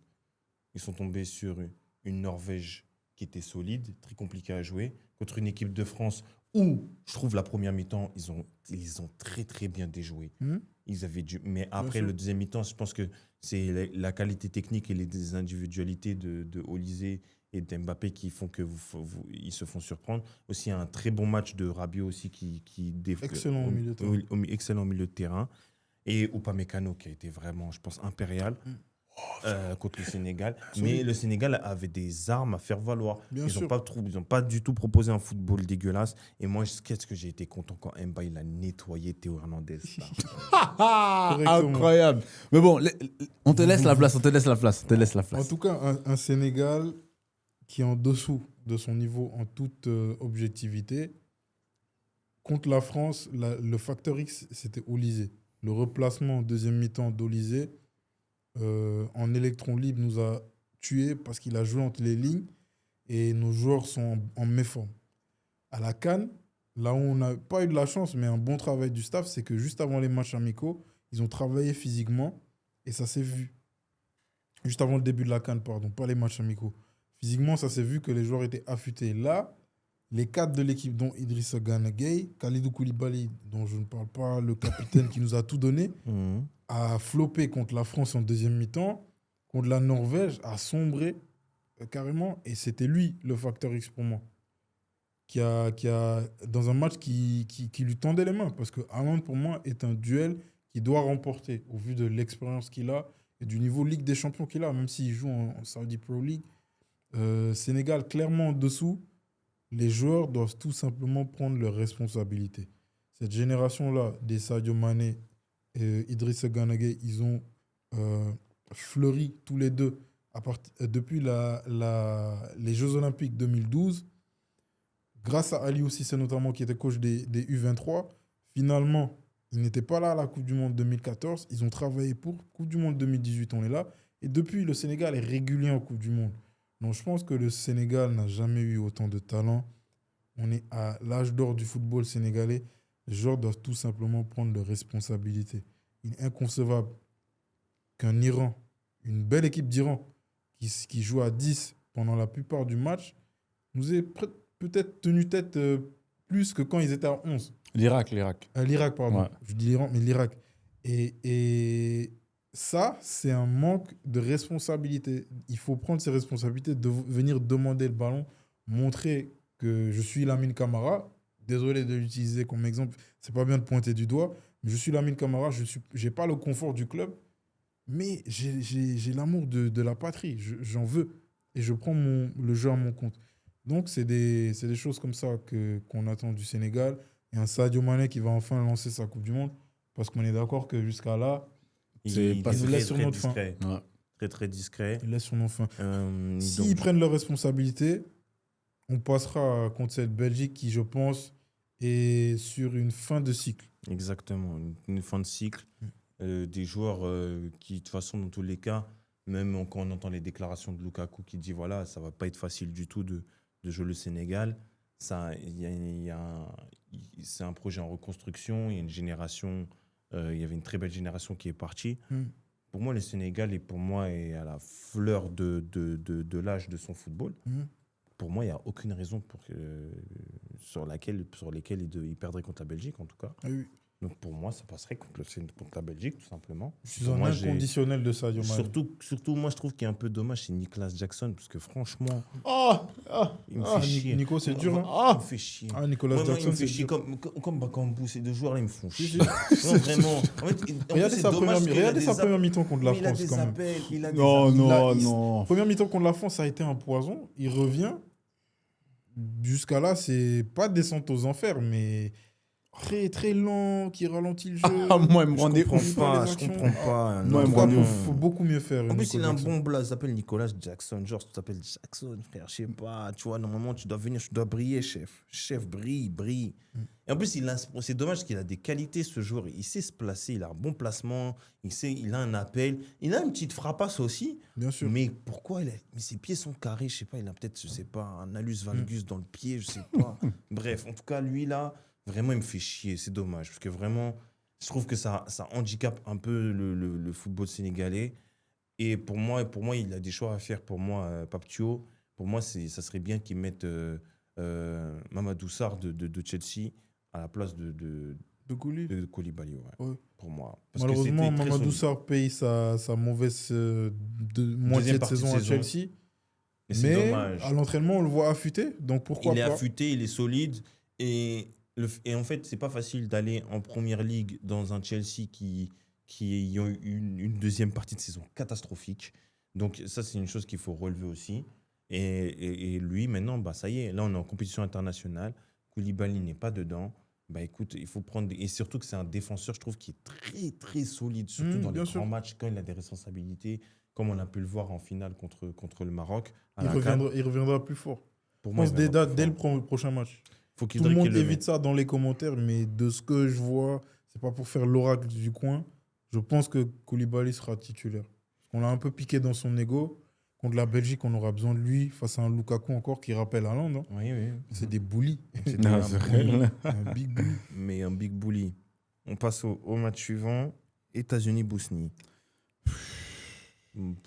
Ils sont tombés sur une Norvège qui était solide, très compliquée à jouer, contre une équipe de France où, je trouve, la première mi-temps, ils ont très, très bien déjoué. Ils avaient mais après, sûr. le deuxième mi-temps, je pense que c'est la qualité technique et les individualités de Olysée et d'Mbappé qui font que ils se font surprendre. Aussi, un très bon match de Rabiot aussi qui Excellent au milieu de terrain. excellent au milieu de terrain. Et Upamecano qui a été vraiment, je pense, impérial contre le Sénégal. Mais le Sénégal avait des armes à faire valoir. Bien Ils sûr. n'ont pas du tout proposé un football dégueulasse. Et moi, qu'est-ce que j'ai été content quand Mba il a nettoyé Théo Hernandez. là. Correctement. Incroyable. Mais bon, on te laisse la place, on te laisse la place, on te laisse la En place. tout cas, un Sénégal qui est en dessous de son niveau en toute objectivité. Contre la France, le facteur X, c'était Olysée. Le replacement en deuxième mi-temps d'Olysée en électron libre nous a tués parce qu'il a joué entre les lignes et nos joueurs sont en méforme. À la CAN, là où on n'a pas eu de la chance, mais un bon travail du staff, c'est que juste avant les matchs amicaux, ils ont travaillé physiquement et ça s'est vu. Juste avant le début de la CAN, pardon, pas les matchs amicaux. Physiquement, ça s'est vu que les joueurs étaient affûtés. Là, les cadres de l'équipe, dont Idrissa Gana Gueye, Khalidou Koulibaly, dont je ne parle pas, le capitaine qui nous a tout donné, a floppé contre la France en deuxième mi-temps, contre la Norvège, a sombré carrément, et c'était lui le facteur X pour moi, qui a dans un match qui lui tendait les mains, parce que Haaland, pour moi, est un duel qu'il doit remporter, au vu de l'expérience qu'il a et du niveau Ligue des Champions qu'il a, même s'il joue en Saudi Pro League. Sénégal, clairement en dessous, les joueurs doivent tout simplement prendre leurs responsabilités. Cette génération-là, des Sadio Mané et Idrissa Gana Gueye, ils ont fleuri tous les deux depuis les Jeux Olympiques 2012. Grâce à Aliou Cissé notamment, qui était coach des U23, finalement, ils n'étaient pas là à la Coupe du Monde 2014. Ils ont travaillé pour Coupe du Monde 2018, on est là. Et depuis, le Sénégal est régulier en Coupe du Monde. Donc je pense que le Sénégal n'a jamais eu autant de talent. On est à l'âge d'or du football sénégalais. Les joueurs doivent tout simplement prendre leurs responsabilités. Il est inconcevable qu'un Iran, une belle équipe d'Iran, qui joue à 10 pendant la plupart du match, nous ait peut-être tenu tête plus que quand ils étaient à 11. L'Irak. L'Irak, pardon. Ouais. Je dis l'Iran, mais l'Irak. Et ça, c'est un manque de responsabilité. Il faut prendre ses responsabilités, de venir demander le ballon, montrer que je suis Lamine Camara. Désolé de l'utiliser comme exemple, c'est pas bien de pointer du doigt, mais je suis Lamine Camara, je n'ai pas le confort du club, mais j'ai l'amour de la patrie, j'en veux, et je prends le jeu à mon compte. Donc, c'est des choses comme ça qu'on attend du Sénégal, et un Sadio Mané qui va enfin lancer sa Coupe du Monde, parce qu'on est d'accord que jusqu'à là, Il pas- est nous très, laisse sur très notre faim. discret. Ouais. Très, très discret. ils laissent sur nos fins. S'ils Donc, prennent leurs responsabilités, on passera contre cette Belgique qui, je pense, est sur une fin de cycle. exactement. Une fin de cycle. Des joueurs qui, de toute façon, dans tous les cas, même quand on entend les déclarations de Lukaku qui dit voilà, ça va pas être facile du tout de jouer le Sénégal. C'est un projet en reconstruction. Il y a une génération, il y avait une très belle génération qui est partie. Pour moi, le Sénégal est à la fleur de l'âge de son football. Pour moi, il n'y a aucune raison sur lesquelles il perdrait contre la Belgique, en tout cas. Ah oui. Donc pour moi, ça passerait contre la Belgique, tout simplement. Je suis Pour un moi, inconditionnel de Sadio Mané. Surtout, moi, je trouve qu'il y a un peu dommage, c'est Nicolas Jackson, parce que franchement, il me Ah, fait chier. Nico, c'est dur, là. Il me fait chier. Ah, Nicolas Moi, il Jackson, me c'est fait chier dur. comme Bakambu, ces deux joueurs-là, ils me font chier. si. Non, vraiment. En fait, en plus, Regardez c'est sa dommage première, qu'il a regardez des sa app- première mi-temps contre la Mais il a France, des quand même. appels, il a des Non, appels. non, il- non. Première mi-temps contre la France, ça a été un poison. Il revient. Jusqu'à là, c'est pas descente aux enfers, mais très très lent, qui ralentit le jeu. Ah, moi, il me Je rendait comprends ouf. pas. je actions. comprends pas. Non, En tout il cas, me il rend faut beaucoup mieux faire. En plus, Nico il a un Jackson. bon blaze, il s'appelle Nicolas Jackson. Genre, tu t'appelles Jackson, frère, je sais pas. Tu vois, normalement, tu dois venir, tu dois briller, chef. Chef, brille. Et en plus, c'est dommage qu'il a des qualités, ce joueur. Il sait se placer, il a un bon placement, il a un appel. Il a une petite frappasse aussi. Bien sûr. Mais pourquoi mais ses pieds sont carrés, je sais pas. Il a peut-être, je sais pas, un alus valgus dans le pied, je sais pas. Bref, en tout cas, lui, là, vraiment, il me fait chier. C'est dommage. Parce que vraiment, je trouve que ça handicape un peu le football sénégalais. Et pour moi, il a des choix à faire. Pour moi, Pape Thio, pour moi, ça serait bien qu'il mette Mamadou Sarr de Chelsea à la place de Koulibaly. Ouais. Ouais. Pour moi. Parce que Malheureusement, c'était très Mamadou solide. Sarr paye sa mauvaise moitié de partie de saison à saison. Chelsea. Et c'est Mais dommage. à l'entraînement, on le voit affûté. Donc pourquoi Il est pas affûté, il est solide. Et en fait, c'est pas facile d'aller en première ligue dans un Chelsea qui a eu une deuxième partie de saison catastrophique. Donc, ça, c'est une chose qu'il faut relever aussi. Et lui, maintenant, bah, ça y est, là, on est en compétition internationale. Koulibaly n'est pas dedans. Bah, écoute, il faut prendre. Et surtout que c'est un défenseur, je trouve, qui est très, très solide, surtout dans les bien sûr. grands matchs, quand il a des responsabilités, comme on a pu le voir en finale contre le Maroc. à il la CAN. reviendra plus fort. Pour Je moi, pense il va dès le fort. prochain match. Faut qu'il Tout le dribble monde le évite met. ça dans les commentaires, mais de ce que je vois, c'est pas pour faire l'oracle du coin. Je pense que Koulibaly sera titulaire. On l'a un peu piqué dans son ego. Contre la Belgique, on aura besoin de lui face à un Lukaku encore qui rappelle Haaland. Hein. Oui, oui. C'est des bullies. C'est Non, un c'est bully, réel. Un big bully. mais un big bully. On passe au match suivant. États-Unis-Bosnie.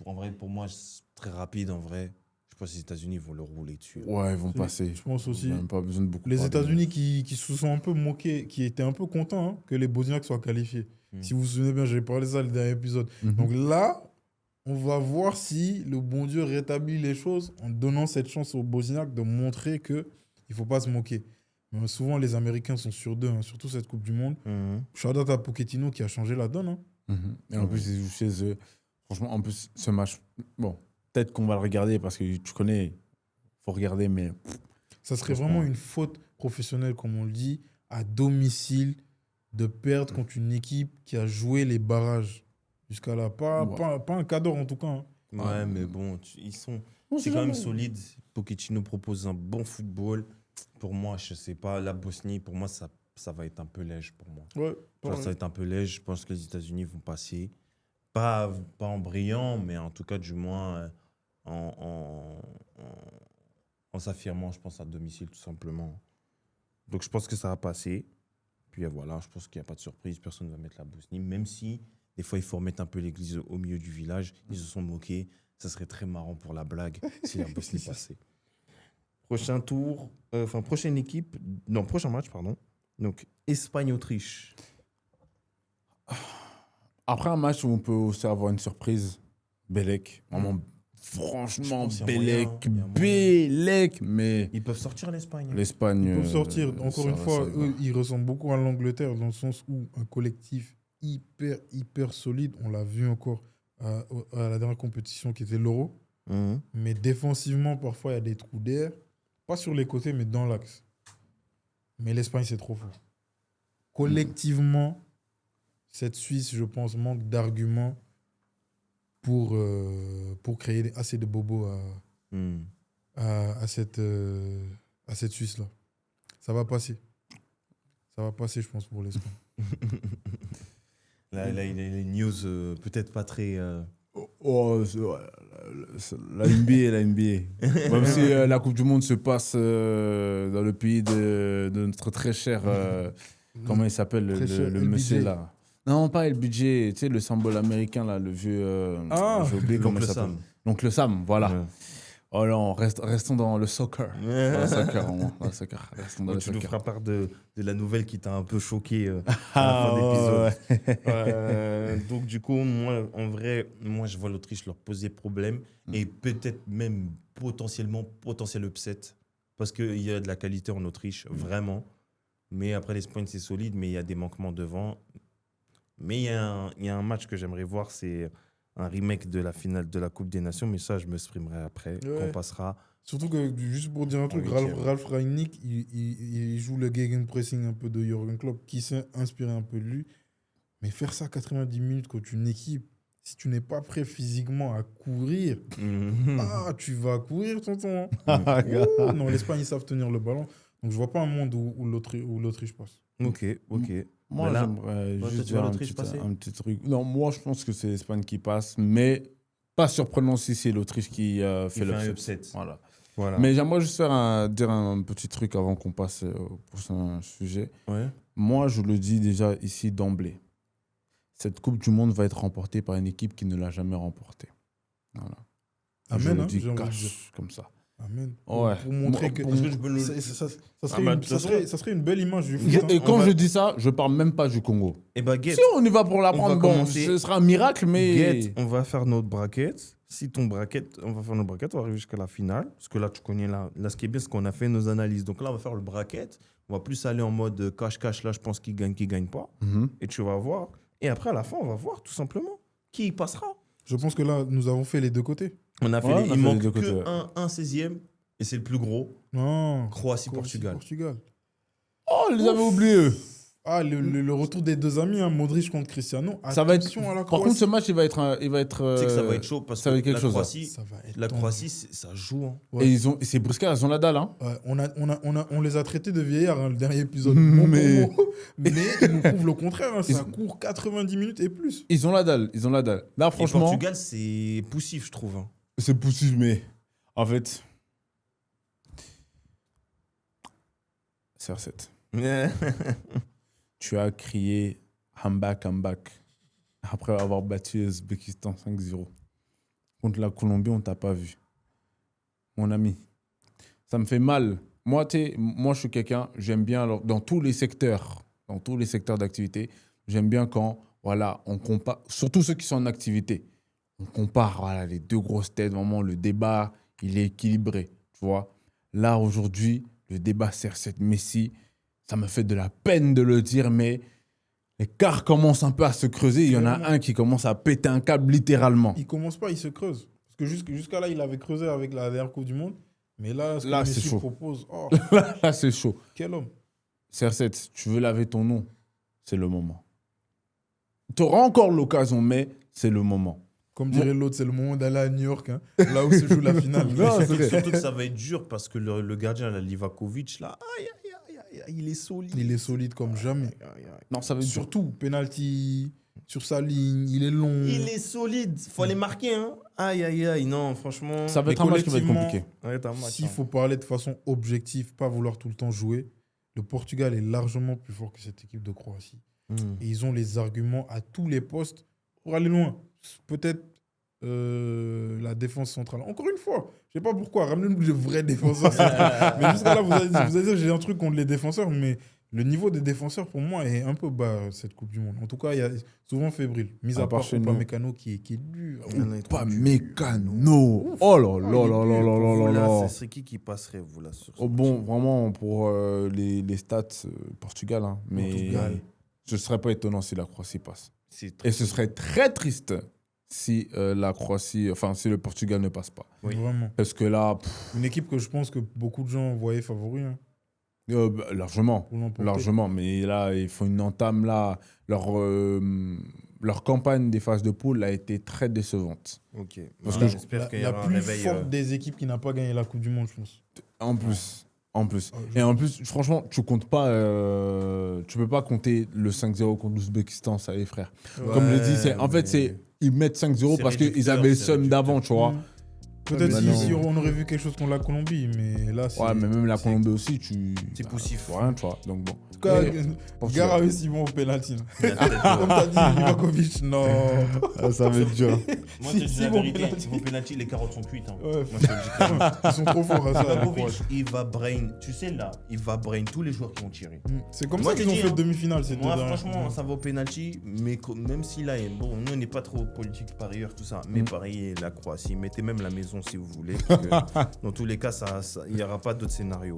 En vrai, pour moi, c'est très rapide. En vrai, je pense que les États-Unis vont le rouler dessus. Ouais, ils vont passer. Je pense aussi. Même pas besoin de beaucoup Les parler. États-Unis qui se sont un peu moqués, qui étaient un peu contents hein, que les Bosniaques soient qualifiés. Si vous vous souvenez bien, j'ai parlé de ça le dernier épisode. Mhm. Donc là, on va voir si le bon Dieu rétablit les choses en donnant cette chance aux Bosniaques de montrer qu'il ne faut pas se moquer. Mais souvent, les Américains sont sur d'eux, hein, surtout cette Coupe du Monde. Shout-out à Pochettino qui a changé la donne. Hein. Mhm. Et en plus, ils jouent chez eux. Franchement, en plus, ce match, bon, peut-être qu'on va le regarder parce que tu connais, faut regarder, mais Ça serait Franchement. vraiment une faute professionnelle, comme on le dit, à domicile, de perdre contre une équipe qui a joué les barrages jusqu'à là. Pas un cadeau en tout cas. Hein. Ouais, mais bon, ils sont. On C'est sait quand même jamais. solide. Pochettino propose un bon football. Pour moi, je sais pas, la Bosnie, pour moi, ça va être un peu léger pour moi. Ouais, Genre, ça va être un peu léger. Je pense que les États-Unis vont passer. Pas en brillant, mais en tout cas, du moins, en s'affirmant, je pense, à domicile, tout simplement. Donc, je pense que ça va passer. Puis voilà, je pense qu'il n'y a pas de surprise. Personne ne va mettre la Bosnie. Même si, des fois, il faut remettre un peu l'église au milieu du village. Ils se sont moqués. Ça serait très marrant pour la blague si la Bosnie passait. Prochain tour, prochaine équipe, non, prochain match, pardon. Donc, Espagne-Autriche. après un match où on peut aussi avoir une surprise, Belek, vraiment, franchement, Je pense qu'il y a Belek, moyen, il y a moyen. Belek, mais Ils peuvent sortir l'Espagne. hein. l'Espagne. Ils peuvent sortir. Encore une fois, ça va. eux, ils ressemblent beaucoup à l'Angleterre dans le sens où un collectif hyper solide. On l'a vu encore à la dernière compétition qui était l'Euro. Mhm. Mais défensivement, parfois, il y a des trous d'air. Pas sur les côtés, mais dans l'axe. Mais l'Espagne, c'est trop fort. Collectivement, cette Suisse, je pense, manque d'arguments pour créer assez de bobos Mhm. à cette Suisse-là. Ça va passer. Ça va passer, je pense, pour l'Espagne. Là, il y a les news peut-être pas très. Oh, la NBA, la NBA. Même si la Coupe du Monde se passe dans le pays de notre très cher. Comment il s'appelle Très cher, le LBJ. monsieur là? Non, pas le budget, tu sais, le symbole américain là, le vieux. Ah, j'ai oublié comment il l'oncle s'appelle. Sam. Donc le Sam, voilà. Ouais. Oh non, restons dans le soccer. Dans le soccer, vraiment. Dans le soccer. Restons dans le Tu nous soccer. feras part de la nouvelle qui t'a un peu choqué à la fin d'épisode. Donc du coup, moi, en vrai, je vois l'Autriche leur poser problème et peut-être même potentiel upset parce qu'il y a de la qualité en Autriche, vraiment. Mais après, l'Espagne, c'est solide, mais il y a des manquements devant. Mais il y a un match que j'aimerais voir, c'est un remake de la finale de la Coupe des Nations, mais ça, je m'exprimerai après, quand on passera. Surtout que, juste pour dire un truc, Ralf Rangnick, il joue le gegenpressing un peu de Jürgen Klopp, qui s'est inspiré un peu de lui. Mais faire ça 90 minutes contre une équipe, si tu n'es pas prêt physiquement à courir, tu vas courir, tonton. Non, l'Espagne, ils savent tenir le ballon. Donc, je vois pas un monde où l'Autriche passe. Ok. Moi, là, j'aimerais toi, juste tu vois dire l'Autriche passer un petit truc. Non, moi, je pense que c'est l'Espagne qui passe, mais pas surprenant si c'est l'Autriche qui fait un l'upset. upset. Voilà. Mais j'aimerais juste dire un petit truc avant qu'on passe au prochain sujet. Ouais. Moi, je le dis déjà ici d'emblée. Cette Coupe du Monde va être remportée par une équipe qui ne l'a jamais remportée. Voilà. Amen, je le hein, dis j'ai envie de cash, dire. comme ça. Amen. Ouais. Pour montrer que Parce que je peux le- ça serait une belle image du foot. hein. Et quand je dis ça, je parle même pas du Congo. Eh ben, Get, Si on y va pour la on prendre, va bon, commencer. ce sera un miracle, mais... on va faire notre bracket. Si ton bracket, on va faire notre bracket, on va arriver jusqu'à la finale. Parce que là, tu connais, là, ce qui est bien, c'est qu'on a fait nos analyses. Donc là, on va faire le bracket. On va plus aller en mode cash-cash. Là, je pense qui gagne pas. Mhm. Et tu vas voir. Et après, à la fin, on va voir tout simplement qui y passera. Je pense que là, nous avons fait les deux côtés. On a fait Ouais, les, on a il fait manque les deux que côtés, ouais. un 16e. Et c'est le plus gros. Non. Croatie-Portugal. Portugal. Oh, ils les avaient oubliés, eux. Ah, le retour des deux amis, hein, Modric contre Cristiano. Ça va être... Attention à la Par contre, Croatie. ce match, il va être... Tu sais que ça va être chaud parce ça va que être quelque la chose, Croatie, Ça va être la tendu. Croatie, ça joue. Hein. Ouais. Et c'est Brusca, elles ont la dalle, hein. Ouais, on les a traités de vieillards, hein, le dernier épisode. Mais- Mais ils nous prouvent le contraire. hein, ça court 90 minutes et plus. Ils ont la dalle, ils ont la dalle. Là, Et franchement, Portugal, c'est poussif, je trouve. Hein. c'est possible, mais... En fait... CR7. Tu as crié « I'm back » après avoir battu l'Ouzbékistan 5-0. Contre la Colombie, on t'a pas vu. Mon ami, ça me fait mal. Moi, je suis quelqu'un, j'aime bien, alors, dans tous les secteurs d'activité, j'aime bien quand, voilà, on compare, surtout ceux qui sont en activité, on compare, voilà, les deux grosses têtes, vraiment, le débat, il est équilibré, tu vois. Là, aujourd'hui, le débat CR7-Messi, ça me fait de la peine de le dire, mais l'écart commence un peu à se creuser. Il y en a un qui commence à péter un câble, littéralement. Il commence pas, il se creuse. Parce que jusqu'à là, il avait creusé avec la dernière Coupe du Monde. Mais là, ce que Là, c'est Messi chaud. propose, oh, Là, c'est chaud. quel homme. CR7, tu veux laver ton nom, c'est le moment. Tu auras encore l'occasion, mais c'est le moment. Comme dirait l'autre, c'est le moment d'aller à New York, hein, là où se joue la finale. Non, c'est vrai. Surtout que ça va être dur parce que le gardien, là, Livakovic, là, il est solide. Il est solide comme jamais. Non, ça veut dire... Surtout, penalty sur sa ligne, il est long. Il est solide. Faut aller marquer, hein. Aïe, non, franchement. Ça va Mais être un match qui va être collectivement, compliqué. Ouais, t'as un match, S'il hein. faut parler de façon objective, pas vouloir tout le temps jouer, le Portugal est largement plus fort que cette équipe de Croatie. Et ils ont les arguments à tous les postes pour aller loin. Peut-être la défense centrale. Encore une fois, je sais pas pourquoi, ramenez-nous de vrais défenseurs. Mais jusqu'à là, vous allez dire, j'ai un truc contre les défenseurs, mais le niveau des défenseurs, pour moi, est un peu bas cette Coupe du Monde. En tout cas, il y a souvent fébrile. Mis à part Upamecano qui est dur. Pas Mécano. Oh là là là là là là là Là, là. ce serait qui passerait, vous, là, sur ce Oh bon, match? vraiment, pour les stats, Portugal. Hein, mais Portugal. je ne serais pas étonnant si la Croatie passe. C'est très- Et ce serait très triste si si le Portugal ne passe pas. Oui. Vraiment. Parce que là, Une équipe que je pense que beaucoup de gens voyaient favori. Hein, largement. pour l'emporter. Largement. Mais là, ils font une entame. Là, leur campagne des phases de poule a été très décevante. Ok. Parce Voilà, que j'espère qu'il y La aura un plus réveil. forte des équipes qui n'a pas gagné la Coupe du Monde, je pense. En plus. je- Et en plus, franchement, tu comptes pas, tu peux pas compter le 5-0 contre l'Ouzbékistan, ça y est, frère. Comme je l'ai dit, ils mettent 5-0 c'est parce qu'ils réducteur, avaient le c'est seum réducteur. d'avant, tu vois. Peut-être Mais si non. on aurait vu quelque chose contre la Colombie, mais là, c'est. Ouais, mais même la c'est- Colombie aussi, c'est poussif. Faut rien, tu vois. Donc bon. En tout cas, Mais- Gare a réussi bon au penalty. Il y a peut-être, Comme t'as dit, Livakovic, non. Ça va être dur. Moi, Si- je te dis si la vos vérité. pénaltys- Vos pénaltys, les carottes sont cuites. Hein. Ouais, Moi, je te le dis clairement. Ils sont trop forts à ça. les Ivakovic, Croates. il va brain. Tu sais, là, il va brain tous les joueurs qui vont tirer. C'est comme Moi, ça qu'ils je ont dis, fait hein. demi-finale. ces Moi, deux dernières franchement, Coupes. ça va au penalty, mais même si là, bon, nous, on n'est pas trop politique parieur, tout ça, mais parier la Croatie, mettez même la maison si vous voulez, parce que dans tous les cas, il n'y aura pas d'autres scénarios.